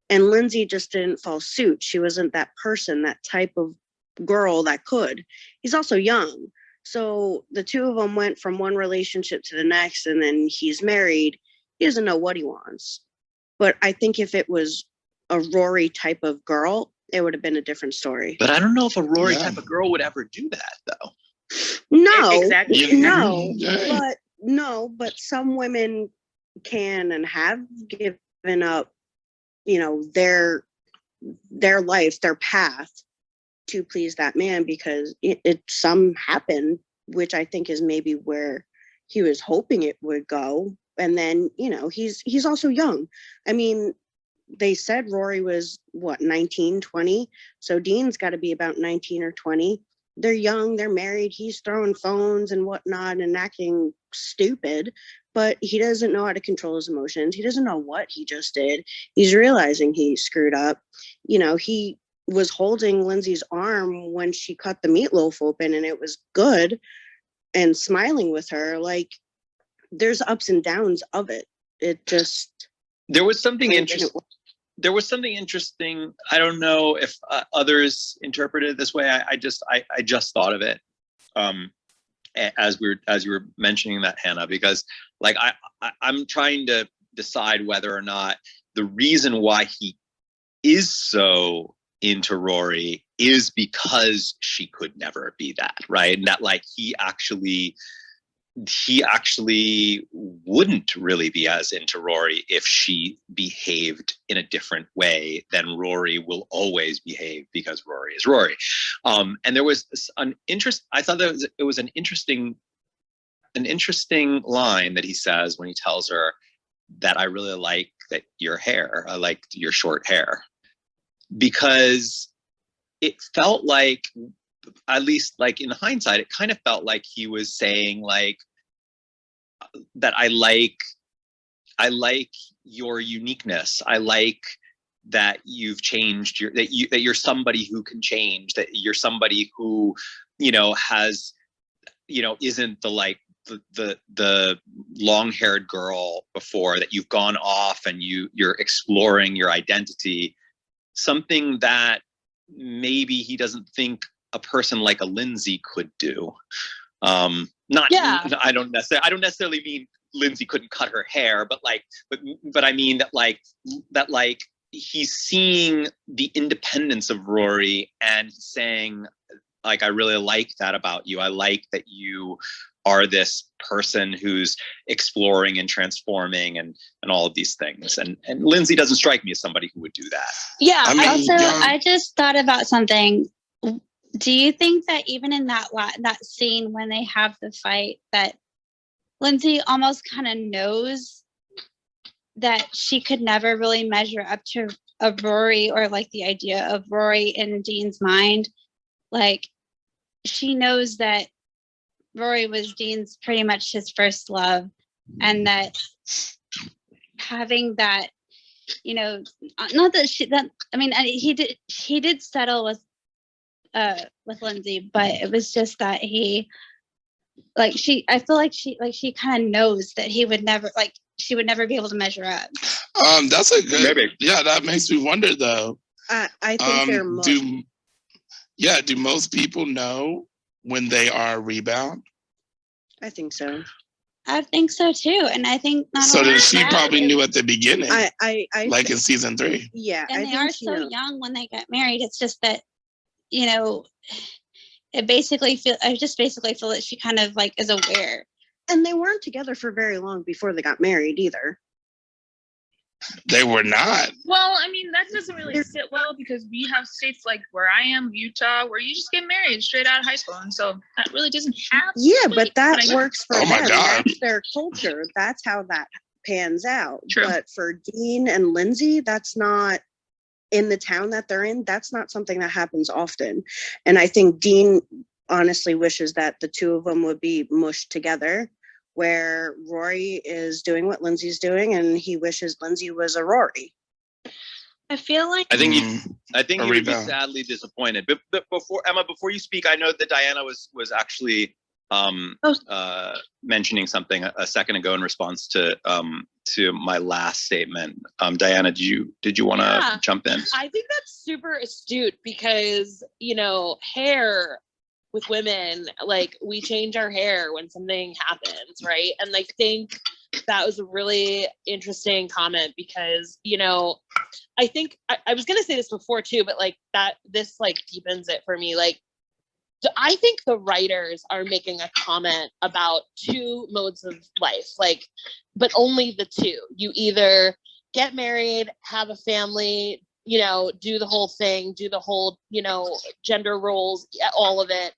And Lindsay just didn't fall suit. She wasn't that person, that type of girl that could. He's also young. So the two of them went from one relationship to the next, and then he's married. He doesn't know what he wants. But I think if it was a Rory type of girl, it would have been a different story. But I don't know if a Rory type of girl would ever do that, though. No, Exactly. no, but some women can and have given up, you know, their life, their path to please that man, because some happened, which I think is maybe where he was hoping it would go. And then, you know, he's also young. I mean, they said Rory was what, 19, 20. So Dean's got to be about 19 or 20. They're young, they're married. He's throwing phones and whatnot and acting stupid, but he doesn't know how to control his emotions. He doesn't know what he just did. He's realizing he screwed up. You know, he was holding Lindsay's arm when she cut the meatloaf open and it was good, and smiling with her. Like, there's ups and downs of it. It just, there was something interesting. There was something interesting. I don't know if others interpreted it this way. I just thought of it as you were mentioning that, Hannah, because like I'm trying to decide whether or not the reason why he is so into Rory is because she could never be that, right? And that like he actually wouldn't really be as into Rory if she behaved in a different way than Rory will always behave, because Rory is Rory. And there was an interest. I thought that it was an interesting line that he says when he tells her that I really like that your hair. I liked your short hair, because it felt like, at least like in hindsight, it kind of felt like he was saying like that I like your uniqueness. I like that you've changed that you're somebody who can change, that you're somebody who, you know, has, you know, isn't the long-haired girl before, that you've gone off and you're exploring your identity, something that maybe he doesn't think a person like a Lindsay could do. I don't necessarily mean Lindsay couldn't cut her hair, but I mean that he's seeing the independence of Rory and saying like, I really like that about you. I like that you are this person who's exploring and transforming and all of these things. And Lindsay doesn't strike me as somebody who would do that. Yeah. I just thought about something. Do you think that even in that scene when they have the fight, that Lindsay almost kind of knows that she could never really measure up to a Rory, or like the idea of Rory in Dean's mind? Like, she knows that Rory was Dean's pretty much his first love, and that having that, you know, not that he did settle with Lindsay, but it was just that I feel like she kind of knows that he would never, like, she would never be able to measure up. That's a good, yeah, that makes me wonder though. I think do most people know when they are a rebound? I think so. I think so too, and I think not. So only then she that, probably knew at the beginning. I like in season 3. Yeah, and they are so young when they get married. It's just that, you know, I just basically feel that she kind of like is aware. And they weren't together for very long before they got married either. They were not. Well, I mean, that doesn't really sit well, because we have states like where I am, Utah, where you just get married straight out of high school. And so that really doesn't have. Yeah, but that works for them. My God. That's their culture. That's how that pans out. True. But for Dean and Lindsay, that's not, in the town that they're in, that's not something that happens often. And I think Dean honestly wishes that the two of them would be mushed together, where Rory is doing what Lindsay's doing, and he wishes Lindsay was a Rory. I feel like I think you would be sadly disappointed. But before you speak, I know that Diana was actually mentioning something a second ago in response to my last statement. Diana, did you want to jump in? I think that's super astute, because, you know, hair with women, like, we change our hair when something happens, right? And I think that was a really interesting comment because, you know, I think I was going to say this before too, but like that, this like deepens it for me. Like, I think the writers are making a comment about two modes of life, like, but only the two. You either get married, have a family, you know, do the whole thing, do the whole, you know, gender roles, all of it,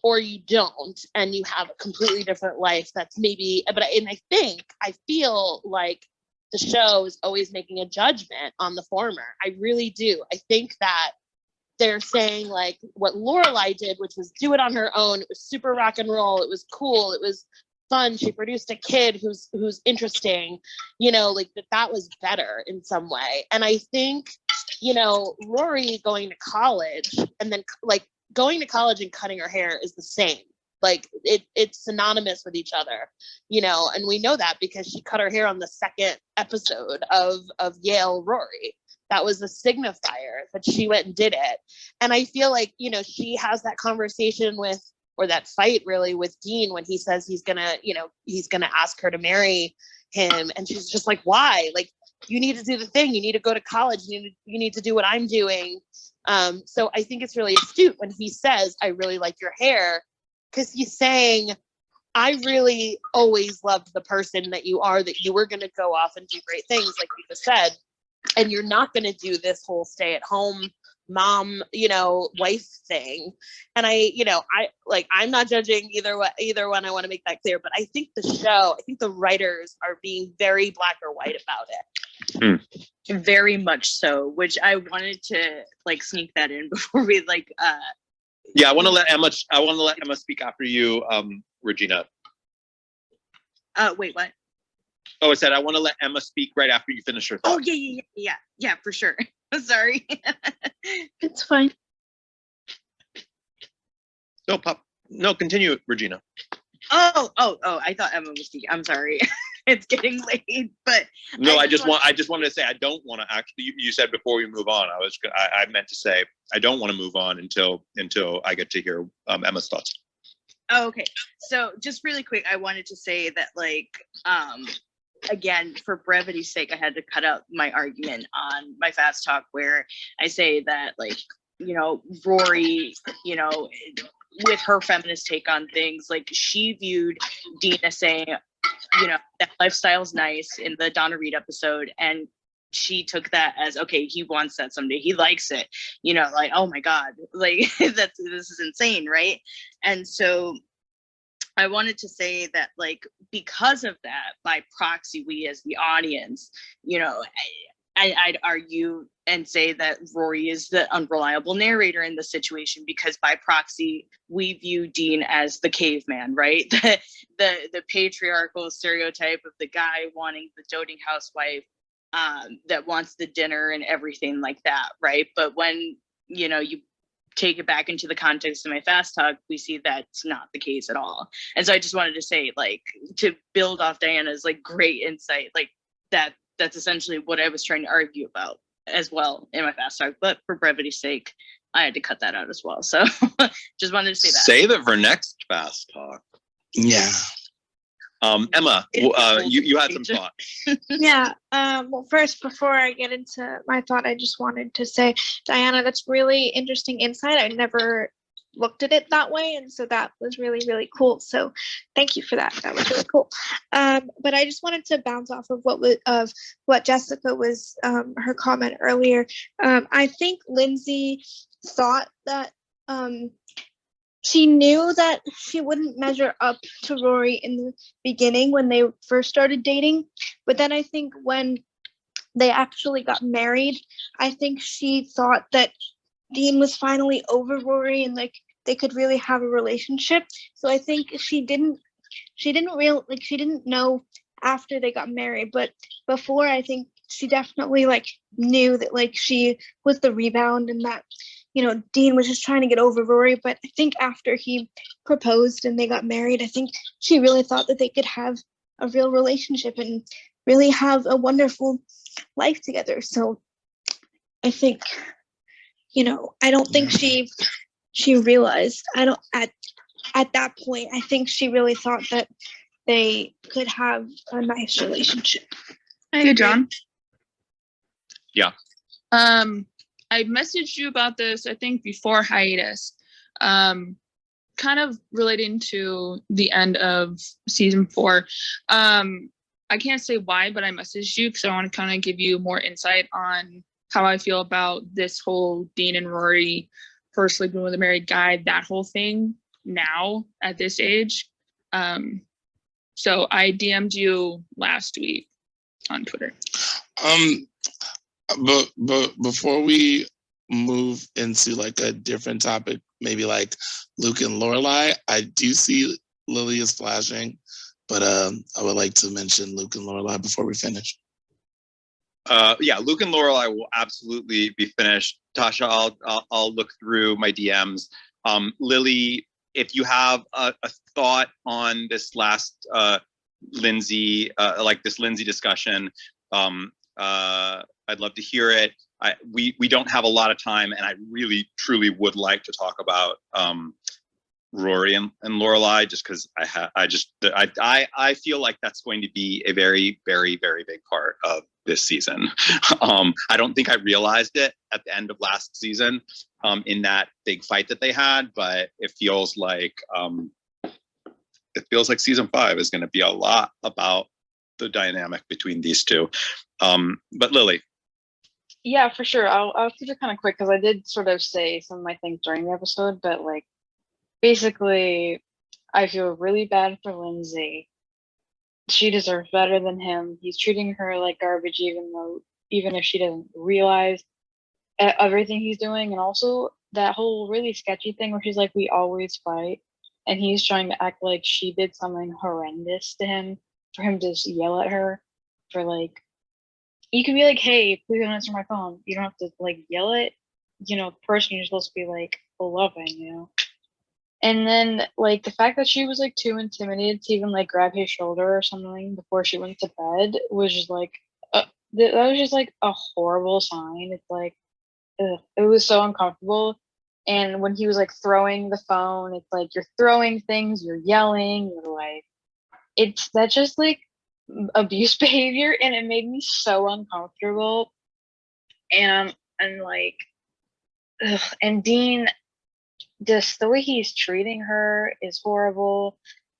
or you don't, and you have a completely different life that's maybe, but I feel like the show is always making a judgment on the former. I really do. I think that they're saying like what Lorelai did, which was do it on her own. It was super rock and roll. It was cool. It was fun. She produced a kid who's interesting, you know, like that was better in some way. And I think, you know, Rory going to college and then like going to college and cutting her hair is the same. Like it's synonymous with each other, you know, and we know that because she cut her hair on the second episode of Yale Rory. That was a signifier that she went and did it. And I feel like, you know, she has that conversation with, or that fight really with Dean when he says he's gonna ask her to marry him. And she's just like, why? Like, you need to do the thing. You need to go to college. You need to do what I'm doing. So I think it's really astute when he says, I really like your hair, because he's saying, I really always loved the person that you are, that you were going to go off and do great things, like you just said. And you're not going to do this whole stay at home mom, you know, wife thing. And I'm not judging either one. I want to make that clear. But I think the writers are being very black or white about it. Very much so, which I wanted to like sneak that in before we like Yeah, I want to let Emma speak after you, Regina. Wait, what? Oh, I said I want to let Emma speak right after you finish your thought. Oh, yeah, for sure. Sorry. It's fine. No, continue, Regina. Oh, I thought Emma was speaking. I'm sorry. It's getting late, but no, I just wanted to say I don't want to actually. You said before we move on. I meant to say I don't want to move on until I get to hear Emma's thoughts. Oh, okay. So just really quick, I wanted to say that like again, for brevity's sake, I had to cut out my argument on my fast talk where I say that like, you know, Rory, you know, with her feminist take on things, like she viewed Dean as saying, you know, that lifestyle's nice in the Donna Reed episode, and she took that as, okay, he wants that someday, he likes it, you know, like, oh my god, like this is insane, right? And so I wanted to say that like because of that, by proxy, we as the audience, you know, I'd argue and say that Rory is the unreliable narrator in the situation, because by proxy we view Dean as the caveman, right? The patriarchal stereotype of the guy wanting the doting housewife that wants the dinner and everything like that, right? But when, you know, you take it back into the context of my fast talk, we see that's not the case at all. And so I just wanted to say, like, to build off Diana's like great insight, like that's essentially what I was trying to argue about as well in my fast talk. But for brevity's sake, I had to cut that out as well. So just wanted to say that. Save it for next fast talk. Yeah. Emma, you had some thoughts. Yeah. Well, first, before I get into my thought, I just wanted to say, Diana, that's really interesting insight. I never looked at it that way, and so that was really, really cool. So, thank you for that. That was really cool. But I just wanted to bounce off of what Jessica was her comment earlier. I think Lindsay thought that she knew that she wouldn't measure up to Rory in the beginning when they first started dating. But then I think when they actually got married, I think she thought that Dean was finally over Rory and like they could really have a relationship. So I think she didn't know after they got married, but before, I think she definitely like knew that like she was the rebound and that, you know, Dean was just trying to get over Rory. But I think after he proposed and they got married, I think she really thought that they could have a real relationship and really have a wonderful life together. So I think, you know, I don't think she realized, at that point, I think she really thought that they could have a nice relationship. Hey, John. Yeah. I messaged you about this, I think, before hiatus. Kind of relating to the end of season 4. I can't say why, but I messaged you because I want to kind of give you more insight on how I feel about this whole Dean and Rory first sleeping with a married guy, that whole thing now at this age. So I DM'd you last week on Twitter. But before we move into like a different topic, maybe like Luke and Lorelai, I do see Lily is flashing, but I would like to mention Luke and Lorelai before we finish. Yeah, Luke and Lorelai will absolutely be finished. Tasha, I'll look through my DMs. Lily, if you have a thought on this last Lindsay, like this Lindsay discussion, I'd love to hear it. We don't have a lot of time, and I really truly would like to talk about Rory and Lorelai, just because I feel like that's going to be a very, very, very big part of this season. I don't think I realized it at the end of last season in that big fight that they had, but it feels like season 5 is going to be a lot about the dynamic between these two. But Lily. Yeah, for sure. I'll keep it kind of quick because I did sort of say some of my things during the episode, but like basically I feel really bad for Lindsay. She deserves better than him. He's treating her like garbage, even if she doesn't realize everything he's doing. And also that whole really sketchy thing where she's like, we always fight, and he's trying to act like she did something horrendous to him, for him to just yell at her for like, you can be like, hey, please don't answer my phone. You don't have to like yell at, the person you're supposed to be like loving, And then like the fact that she was like too intimidated to even like grab his shoulder or something before she went to bed was just like, that was just like a horrible sign. It's like, ugh, it was so uncomfortable. And when he was like throwing the phone, it's like you're throwing things, you're yelling, you're like, that's just like abuse behavior, and it made me so uncomfortable. And like, ugh. And Dean, just the way he's treating her is horrible.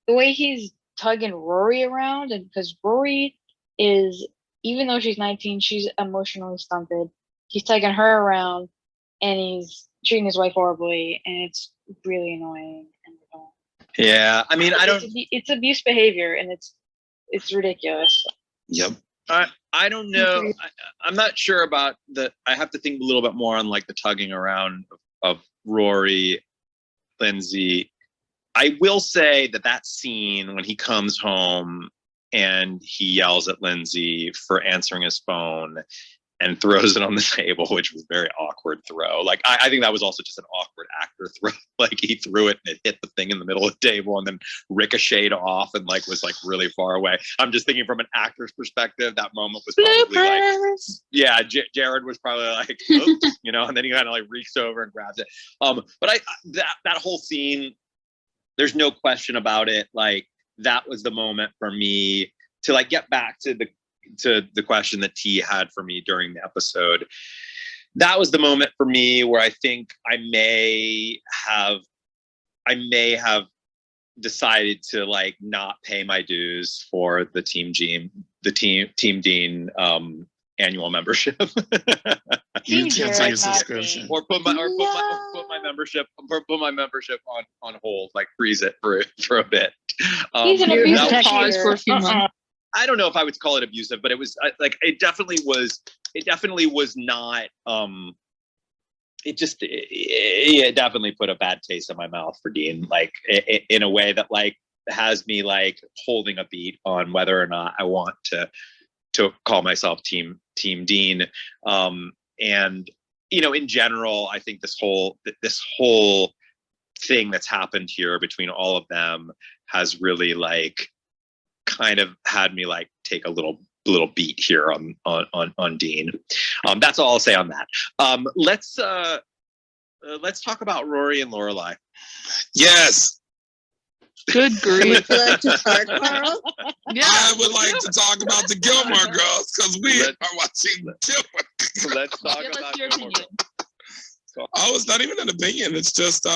The way he's tugging Rory around, and because Rory is, even though she's 19, she's emotionally stunted. He's tugging her around, and he's treating his wife horribly, and it's really annoying. Yeah, I mean, It's abuse behavior, and it's ridiculous. Yep. I don't know. I'm not sure about I have to think a little bit more on like the tugging around of Rory, Lindsay. I will say that scene when he comes home and he yells at Lindsay for answering his phone and throws it on the table, which was a very awkward throw. Like, I think that was also just an awkward actor throw. Like, he threw it and it hit the thing in the middle of the table and then ricocheted off and like was like really far away. I'm just thinking from an actor's perspective, that moment was probably like, yeah, Jared was probably like, oops, and then he kind of like reaches over and grabs it. But that whole scene, there's no question about it. Like, that was the moment for me to like get back to the question that T had for me during the episode. That was the moment for me where I think I may have decided to like not pay my dues for the Team Dean annual membership. You cancel your subscription. Or put my membership on hold, like freeze it for a bit. He's an abusive pause for a few months. I don't know if I would call it abusive, but it was like, it definitely was not, it definitely put a bad taste in my mouth for Dean, like in a way that like has me like holding a beat on whether or not I want to call myself Team Dean. And, in general, I think this whole thing that's happened here between all of them has really like kind of had me like take a little beat here on Dean. That's all I'll say on that. Let's talk about Rory and Lorelai. Yes. Good grief. Would you like to start, Carl? Yeah. I would like to talk about the Gilmore Girls because we are watching Gilmore. Let's talk Give us about your Gilmore opinion. Girls. Oh, it's not even an opinion. It's just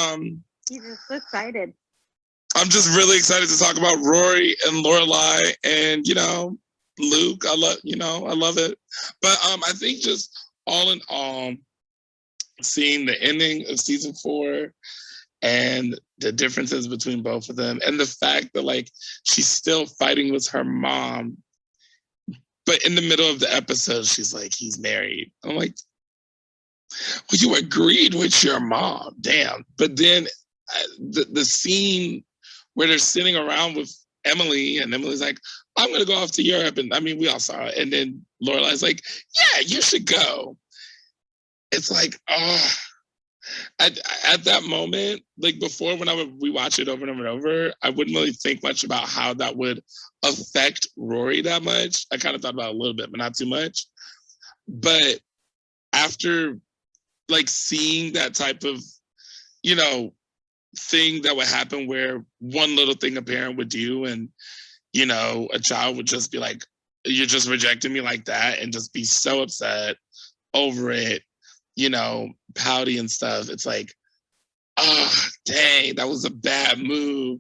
He's just so excited. I'm just really excited to talk about Rory and Lorelai and Luke. I love it. But I think just all in all, seeing the ending of season 4 and the differences between both of them and the fact that like she's still fighting with her mom, but in the middle of the episode she's like, he's married. I'm like, well, you agreed with your mom, damn. But then the scene where they're sitting around with Emily and Emily's like, I'm gonna go off to Europe, and I mean we all saw it, and then Lorelai's like, yeah, you should go. It's like, oh, at that moment, like before when I would rewatch it over and over and over, I wouldn't really think much about how that would affect Rory that much. I kind of thought about it a little bit, but not too much. But after like seeing that type of, thing that would happen where one little thing a parent would do and, a child would just be like, you're just rejecting me like that and just be so upset over it, pouty and stuff. It's like, oh, dang, that was a bad move.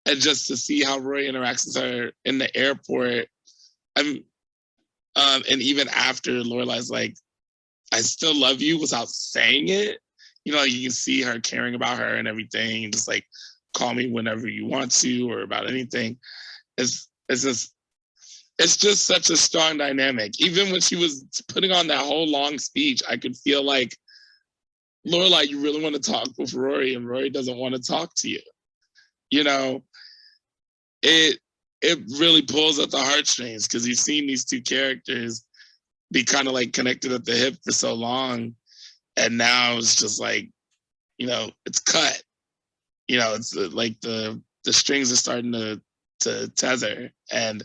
And just to see how Roy interacts with her in the airport, and even after Lorelai's like, I still love you without saying it, you can see her caring about her and everything, and just like, call me whenever you want to or about anything. It's just such a strong dynamic. Even when she was putting on that whole long speech, I could feel like, Lorelai, you really want to talk with Rory, and Rory doesn't want to talk to you. It really pulls at the heartstrings because you've seen these two characters be kind of like connected at the hip for so long, and now it's just like, it's cut. It's like the strings are starting to tether, and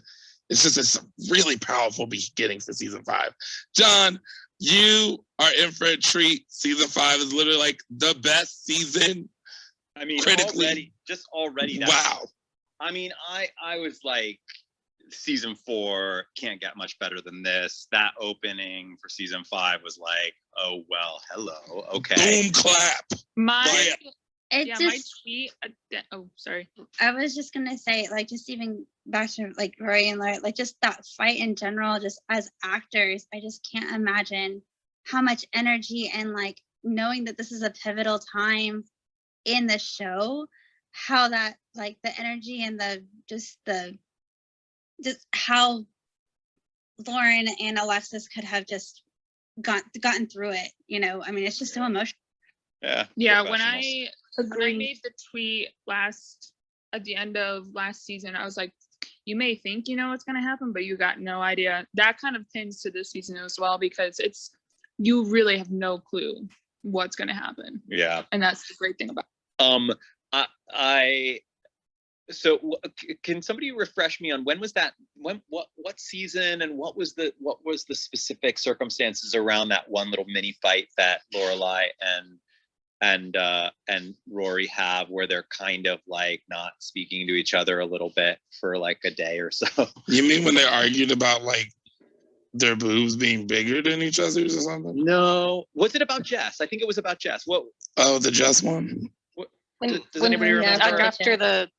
it's a really powerful beginning for season 5. John, you are in for a treat. Season 5 is literally like the best season. I mean, critically. already. Wow. I mean, I was like, season 4 can't get much better than this. That opening for season 5 was like, oh well, hello, okay. Boom clap. My tweet. Oh, sorry. I was just gonna say, like, just even back to like Rory and Laura, like just that fight in general, just as actors, I just can't imagine how much energy and like knowing that this is a pivotal time in the show, how that like the energy and just how Lauren and Alexis could have just gotten through it. I mean, it's just so emotional. Yeah. When I made the tweet at the end of last season, I was like, you may think you know what's going to happen, but you got no idea. That kind of pins to this season as well, because you really have no clue what's going to happen. Yeah. And that's the great thing about it. So can somebody refresh me on what season and what was the specific circumstances around that one little mini fight that Lorelai and Rory have, where they're kind of like not speaking to each other a little bit for like a day or so? You mean when they argued about like their boobs being bigger than each other's or something? No. Was it about Jess? I think it was about Jess. What? Oh, the Jess one? Does anybody remember? After the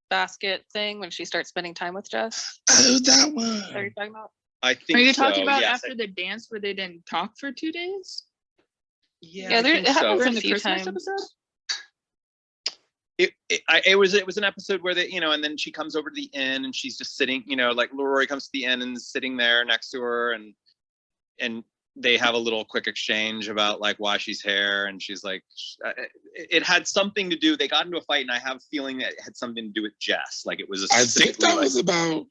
basket thing, when she starts spending time with Jess. Oh, that one. What are you talking about? I think. Are you talking about after the dance where they didn't talk for 2 days? Yeah, it happens in a the few Christmas times. episode. It was an episode where they, and then she comes over to the inn and she's just sitting, like Rory comes to the inn and is sitting there next to her, and they have a little quick exchange about like why she's here, and she's like, it had something to do. They got into a fight, and I have a feeling that it had something to do with Jess. Like it was. I think that was about.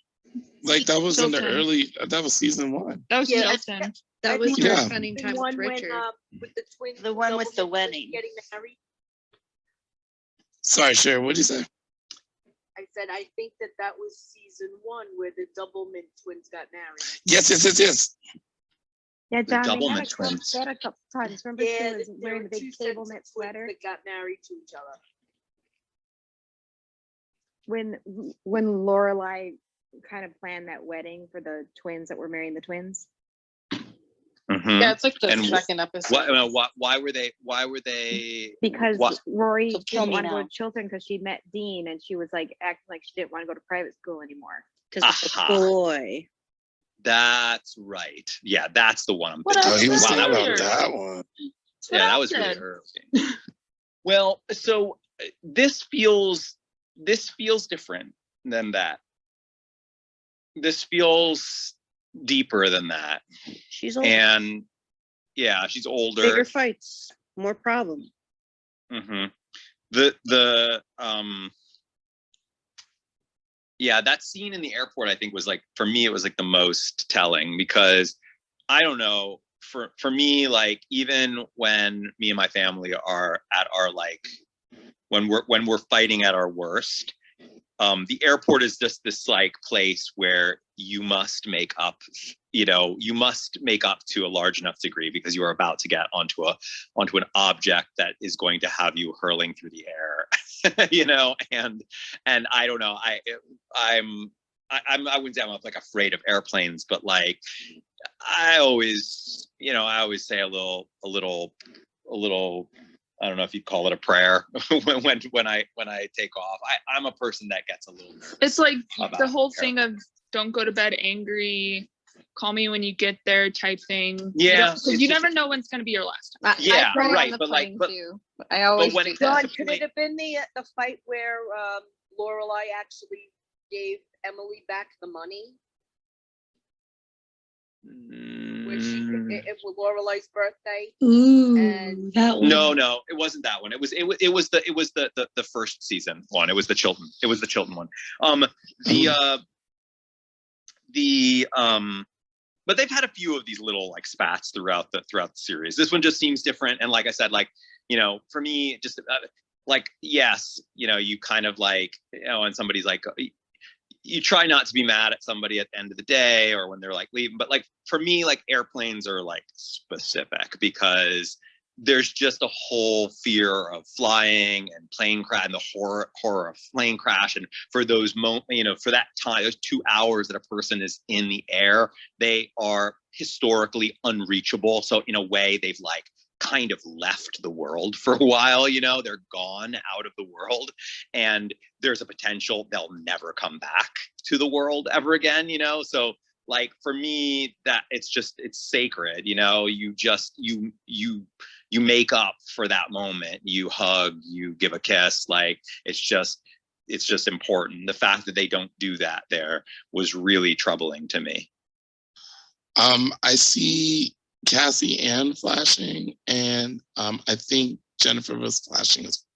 Like that was in the Chilton. early. That was season 1. That was Chilton. That was Yeah. her spending time with Richard. With the twins. The one with the wedding. Getting married. Sorry, Sherry, what'd you say? I said, I think that was season 1 where the Doublemint twins got married. Yes. Yeah, The John, double they had, mint twins. they had a couple times. Remember she was wearing the big table knit sweater? That got married to each other. when Lorelai kind of planned that wedding for the twins that were marrying the twins. Mhm. Yeah, it's like the And second episode. why were they? Because What? Rory Kill didn't me want to go now. to Chiltern because she met Dean and she was like acting like she didn't want to go to private school anymore. Because of the Aha. boy. That's right. Yeah, that's the one I'm What thinking. Oh, else he was is Wow, thinking that was there? about really that early. one. That's what Yeah, I that was really said. early. Well, so this feels different than that. This feels deeper than that. She's older. And yeah, she's older. Bigger fights, more problems. Mm-hmm. Yeah, that scene in the airport, I think, was like, for me, it was like the most telling, because I don't know, for me, like, even when me and my family are at our, like, when we're fighting at our worst, the airport is just this like place where you must make up, you must make up to a large enough degree, because you are about to get onto an object that is going to have you hurling through the air, and I don't know, I wouldn't say I'm like afraid of airplanes, but like I always say a little I don't know if you'd call it a prayer when I take off. I'm a person that gets a little nervous. It's like about the whole airplanes. thing of don't go to bed angry, call me when you get there type thing. Yeah, Because you never know when it's going to be your last time. Yeah, I pray right, on the but like, plane but too. I always when do it that. comes John, could it have been the fight where Lorelai actually gave Emily back the money? Where it was Lorelai's birthday. Ooh, and that one. No, it wasn't that one. It was the first season one. It was the Chilton. It was the Chilton one. But they've had a few of these little like spats throughout the series. This one just seems different, and like I said, like, for me, just like, yes, you kind of like, and somebody's like, you try not to be mad at somebody at the end of the day or when they're like leaving, but like for me, like airplanes are like specific, because there's just a whole fear of flying and plane crash and the horror of plane crash. And for those for that time, those 2 hours that a person is in the air, they are historically unreachable. So in a way, they've like kind of left the world for a while, they're gone out of the world, and there's a potential they'll never come back to the world ever again, so like for me, that it's sacred, you make up for that moment, you hug, you give a kiss, like it's just important. The fact that they don't do that there was really troubling to me. I see Cassie Ann flashing, and I think Jennifer was flashing as well.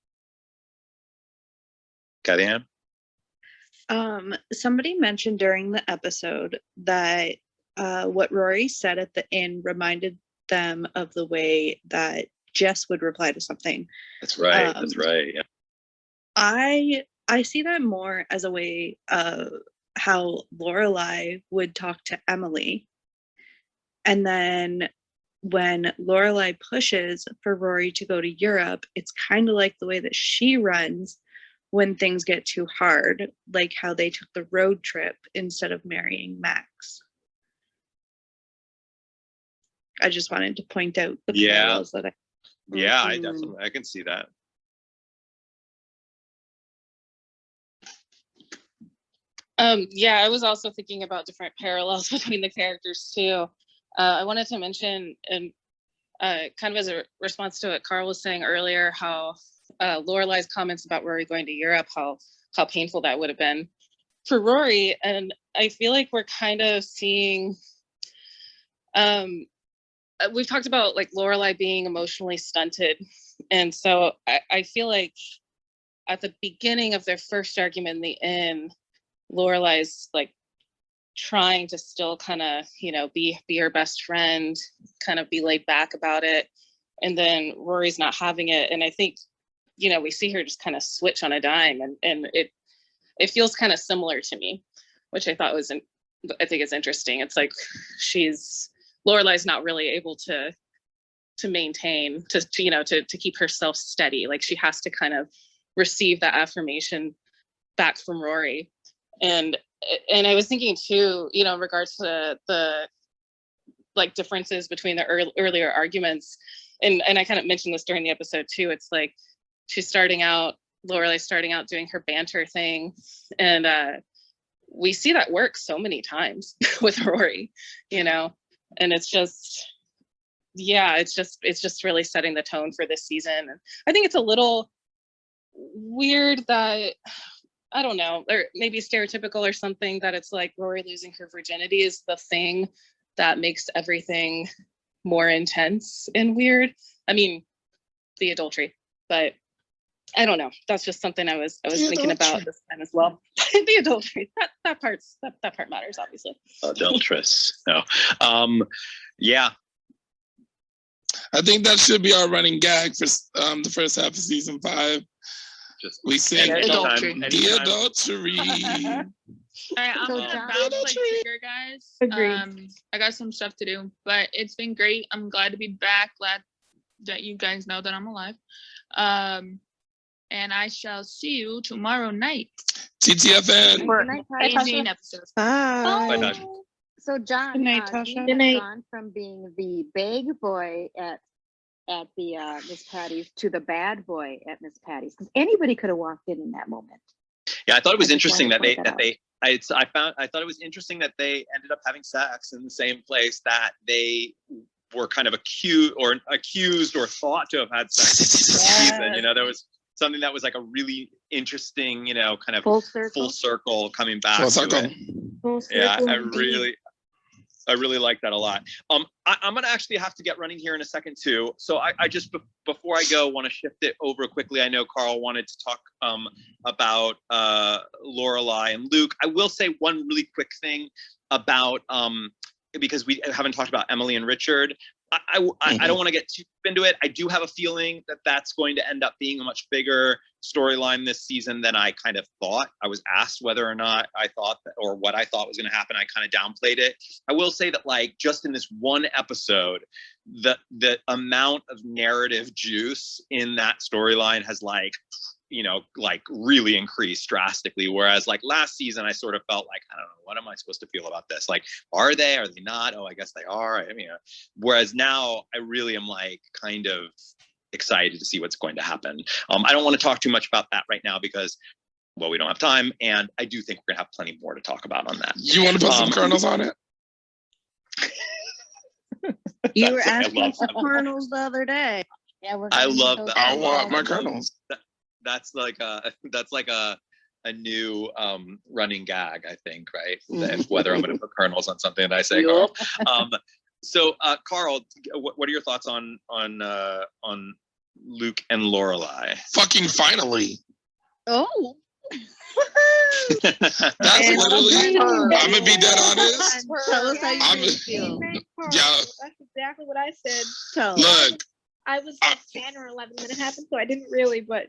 Cassie Ann? Somebody mentioned during the episode that what Rory said at the end reminded them of the way that Jess would reply to something. That's right. That's right. Yeah. I see that more as a way of how Lorelai would talk to Emily. And then when Lorelai pushes for Rory to go to Europe, it's kind of like the way that she runs when things get too hard, like how they took the road trip instead of marrying Max. I just wanted to point out the parallels that I definitely, I can see that. Yeah, I was also thinking about different parallels between the characters too. I wanted to mention, and kind of as a response to what Carl was saying earlier, how Lorelai's comments about Rory going to Europe, how painful that would have been for Rory. And I feel like we're kind of seeing, we've talked about like Lorelai being emotionally stunted. And so I feel like at the beginning of their first argument in the end, Lorelai's like trying to still kind of, be her best friend, kind of be laid back about it. And then Rory's not having it. And I think, we see her just kind of switch on a dime, and it feels kind of similar to me, which I thought I think it's interesting. It's like Lorelai's not really able to maintain, to keep herself steady. Like she has to kind of receive that affirmation back from Rory. And I was thinking too, you know, in regards to the like differences between the earlier arguments, and I kind of mentioned this during the episode too. It's like Lorelai's starting out doing her banter thing, and we see that work so many times with Rory, you know, and it's just really setting the tone for this season. And I think it's a little weird that, I don't know, or maybe stereotypical or something, that it's like Rory losing her virginity is the thing that makes everything more intense and weird. I mean, the adultery, but I don't know. That's just something I was thinking about this time as well. The adultery, that part matters, obviously. Adulteress. No. Yeah. I think that should be our running gag for the first half of season 5. We say adultery. The adultery. All right, I'm gonna bounce here, guys. Agreed. I got some stuff to do, but it's been great. I'm glad to be back. Glad that you guys know that I'm alive. And I shall see you tomorrow night. TTFN. Good night, Tasha. Amazing episode. Bye. Bye, Tasha. So John, Good night, Dean Tasha. has Good night. gone from being the big boy at the Miss Patty's to the bad boy at Miss Patty's, because anybody could have walked in that moment. Yeah, I thought it was I just interesting wanted that to point I thought it was interesting that they ended up having sex in the same place that they were kind of accused or thought to have had sex this season. You know, there was something that was like a really interesting, you know, kind of full circle coming back. Full circle. To it. Yeah, I really like that a lot. I'm gonna actually have to get running here in a second too. So I just before I go want to shift it over quickly. I know Carl wanted to talk about Lorelai and Luke. I will say one really quick thing about because we haven't talked about Emily and Richard. I don't want to get too deep into it. I do have a feeling that that's going to end up being a much bigger storyline this season than I kind of thought. I was asked whether or not I thought that, or what I thought was going to happen. I kind of downplayed it. I will say that, like, just in this one episode, the amount of narrative juice in that storyline has really increased drastically. Whereas like last season, I sort of felt like, I don't know, what am I supposed to feel about this? Like, are they not? Oh, I guess they are. I mean, whereas now I really am like kind of excited to see what's going to happen. I don't want to talk too much about that right now because, well, we don't have time. And I do think we're gonna have plenty more to talk about on that. You want to put some kernels on it? You were asking for kernels the other day. Yeah, I love that. I want my kernels. That's like a new running gag, I think, right? Whether I'm going to put kernels on something that I say, Carl. So, Carl, what are your thoughts on Luke and Lorelai? Fucking finally. Oh. That's literally. I'm gonna be dead honest. Tell us how you really feel. Yeah. That's exactly what I said. Look. I was like 10 or 11 when it happened, so I didn't really, but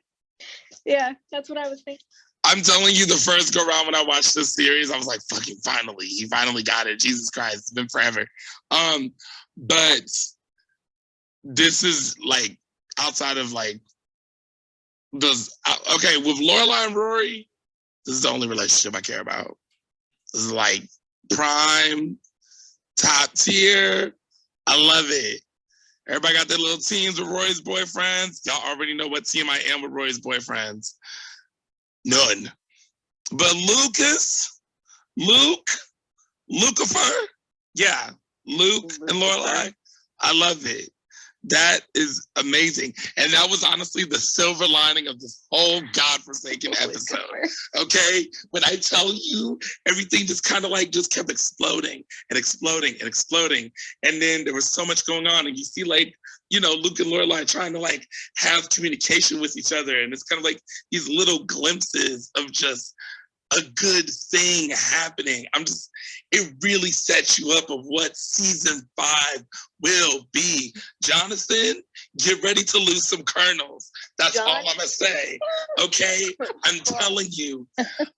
yeah, that's what I was thinking. I'm telling you, the first go round when I watched this series, I was like, fucking finally, he finally got it. Jesus Christ, it's been forever. But this is like outside of like with Lorelai and Rory, this is the only relationship I care about. This is like prime, top tier. I love it. Everybody got their little teams with Rory's boyfriends. Y'all already know what team I am with Rory's boyfriends. None. But Lucifer, yeah, Luke and Lorelai, I love it. That is amazing. And that was honestly the silver lining of this whole godforsaken episode. Okay? When I tell you, everything just kind of like just kept exploding and exploding and exploding. And then there was so much going on. And you see like, you know, Luke and Lorelai trying to like have communication with each other. And it's kind of like these little glimpses of just a good thing happening. It really sets you up of what season 5 will be. Jonathan, get ready to lose some kernels. That's all I'm gonna say. Okay? I'm telling you.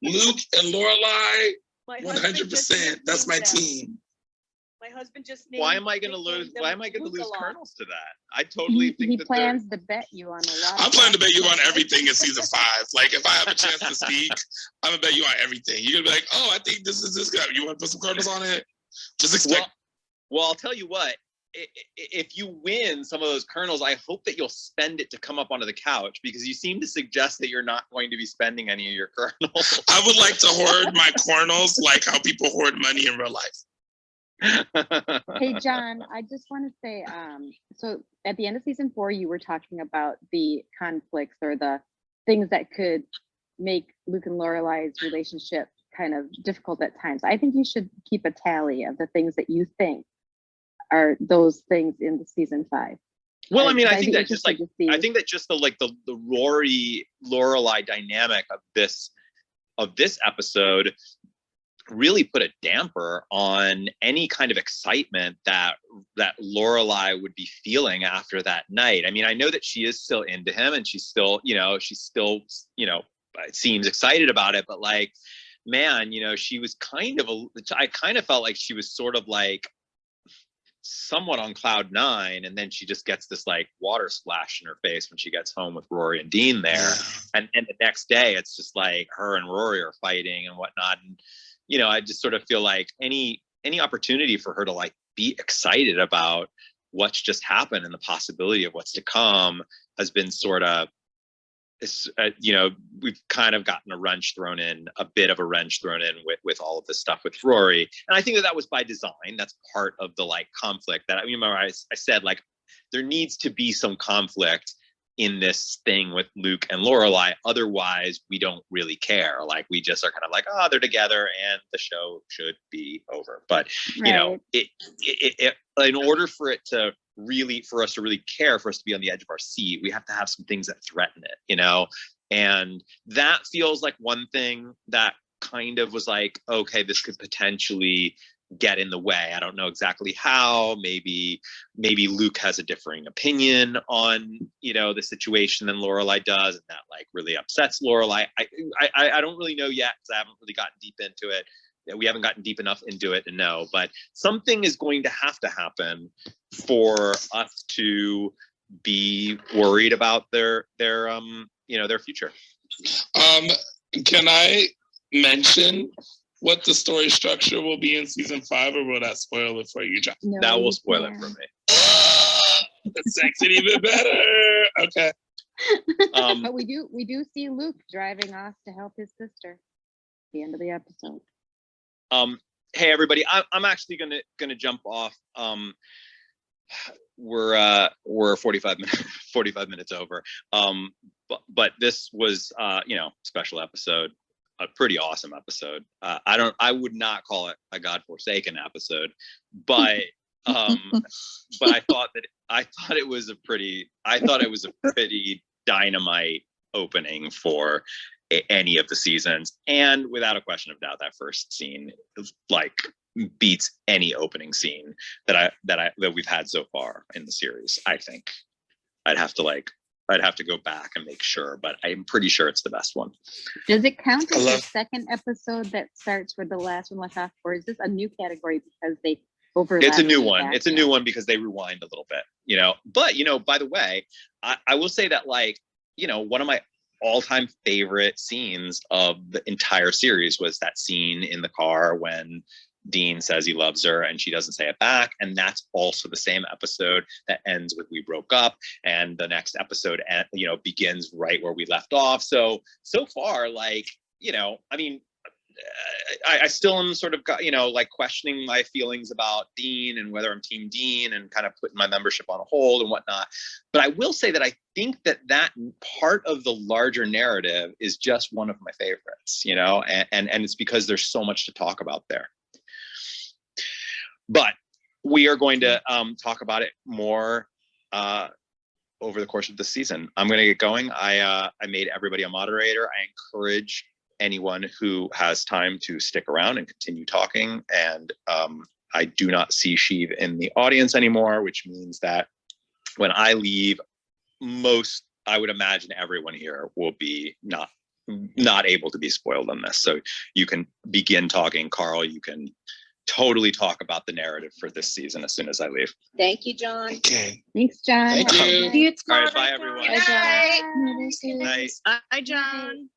Luke and Lorelai, 100%. That's my team. My husband just Why named- am I going to nicknamed lose? them Why am I going to lose Luke-a-lot. kernels to that? I totally think He that they're- plans to bet you on a lot. I'm of planning to bet you on stuff. everything in season 5. Like, if I have a chance to speak, I'm gonna bet you on everything. You're gonna be like, oh, I think this is this guy. You want to put some kernels on it? Just expect. Well, I'll tell you what. If you win some of those kernels, I hope that you'll spend it to come up onto the couch, because you seem to suggest that you're not going to be spending any of your kernels. I would like to hoard my kernels like how people hoard money in real life. Hey, John, I just want to say, so at the end of season 4, you were talking about the conflicts or the things that could make Luke and Lorelai's relationship kind of difficult at times. I think you should keep a tally of the things that you think are those things in the season 5. Well, I mean, I I'd think be that just like, interested to see. I think that just the Rory Lorelai dynamic of this episode really put a damper on any kind of excitement that Lorelai would be feeling after that night. I mean, I know that she is still into him, and she's still, seems excited about it, but like, man, she was I kind of felt like she was sort of like somewhat on cloud 9, and then she just gets this like water splash in her face when she gets home with Rory and Dean there, and the next day it's just like her and Rory are fighting and whatnot, and I just sort of feel like any opportunity for her to like be excited about what's just happened and the possibility of what's to come has been sort of, we've kind of gotten a bit of a wrench thrown in with all of this stuff with Rory. And I think that was by design. That's part of the like conflict that, remember I said, like, there needs to be some conflict in this thing with Luke and Lorelai. Otherwise, we don't really care. Like, we just are kind of like, oh, they're together and the show should be over. But, it in order for us to really care, for us to be on the edge of our seat, we have to have some things that threaten it, and that feels like one thing that kind of was like, okay, this could potentially get in the way. I don't know exactly how. Maybe Luke has a differing opinion on the situation than Lorelai does, and that like really upsets Lorelai. I don't really know yet, because I haven't really gotten deep into it. We haven't gotten deep enough into it to know, but something is going to have to happen for us to be worried about their future. Can I mention what the story structure will be in season 5, or will that spoil it for you, John? No, that will you spoil can't. it for me. That makes it even better. Okay. But we do see Luke driving off to help his sister at the end of the episode. Hey everybody, I'm actually gonna jump off. We're 45 minutes over. But this was special episode, a pretty awesome episode. I would not call it a godforsaken episode, but I thought it was a pretty dynamite opening for any of the seasons, and without a question of doubt, that first scene like beats any opening scene that we've had so far in the series. I think I'd have to go back and make sure, but I'm pretty sure it's the best one. Does it count as the second episode that starts where the last one left off, or is this a new category because they overlap? It's a new one. It's a new one because they rewind a little bit, But by the way, I will say that, like, one of my all-time favorite scenes of the entire series was that scene in the car when Dean says he loves her and she doesn't say it back, and that's also the same episode that ends with "we broke up," and the next episode begins right where we left off. So far, like, I still am sort of like questioning my feelings about Dean and whether I'm team Dean, and kind of putting my membership on hold and whatnot. But I will say that I think that part of the larger narrative is just one of my favorites, and it's because there's so much to talk about there. But we are going to talk about it more over the course of the season. I'm going to get going. I made everybody a moderator. I encourage anyone who has time to stick around and continue talking. And I do not see Shhhh in the audience anymore, which means that when I leave, I would imagine everyone here will be not able to be spoiled on this. So you can begin talking. Carl, you can totally talk about the narrative for this season as soon as I leave. Thank you, John. Okay. Thanks, John. Thank you. See you All tomorrow. right, bye night, everyone. John. Good night. Bye, John.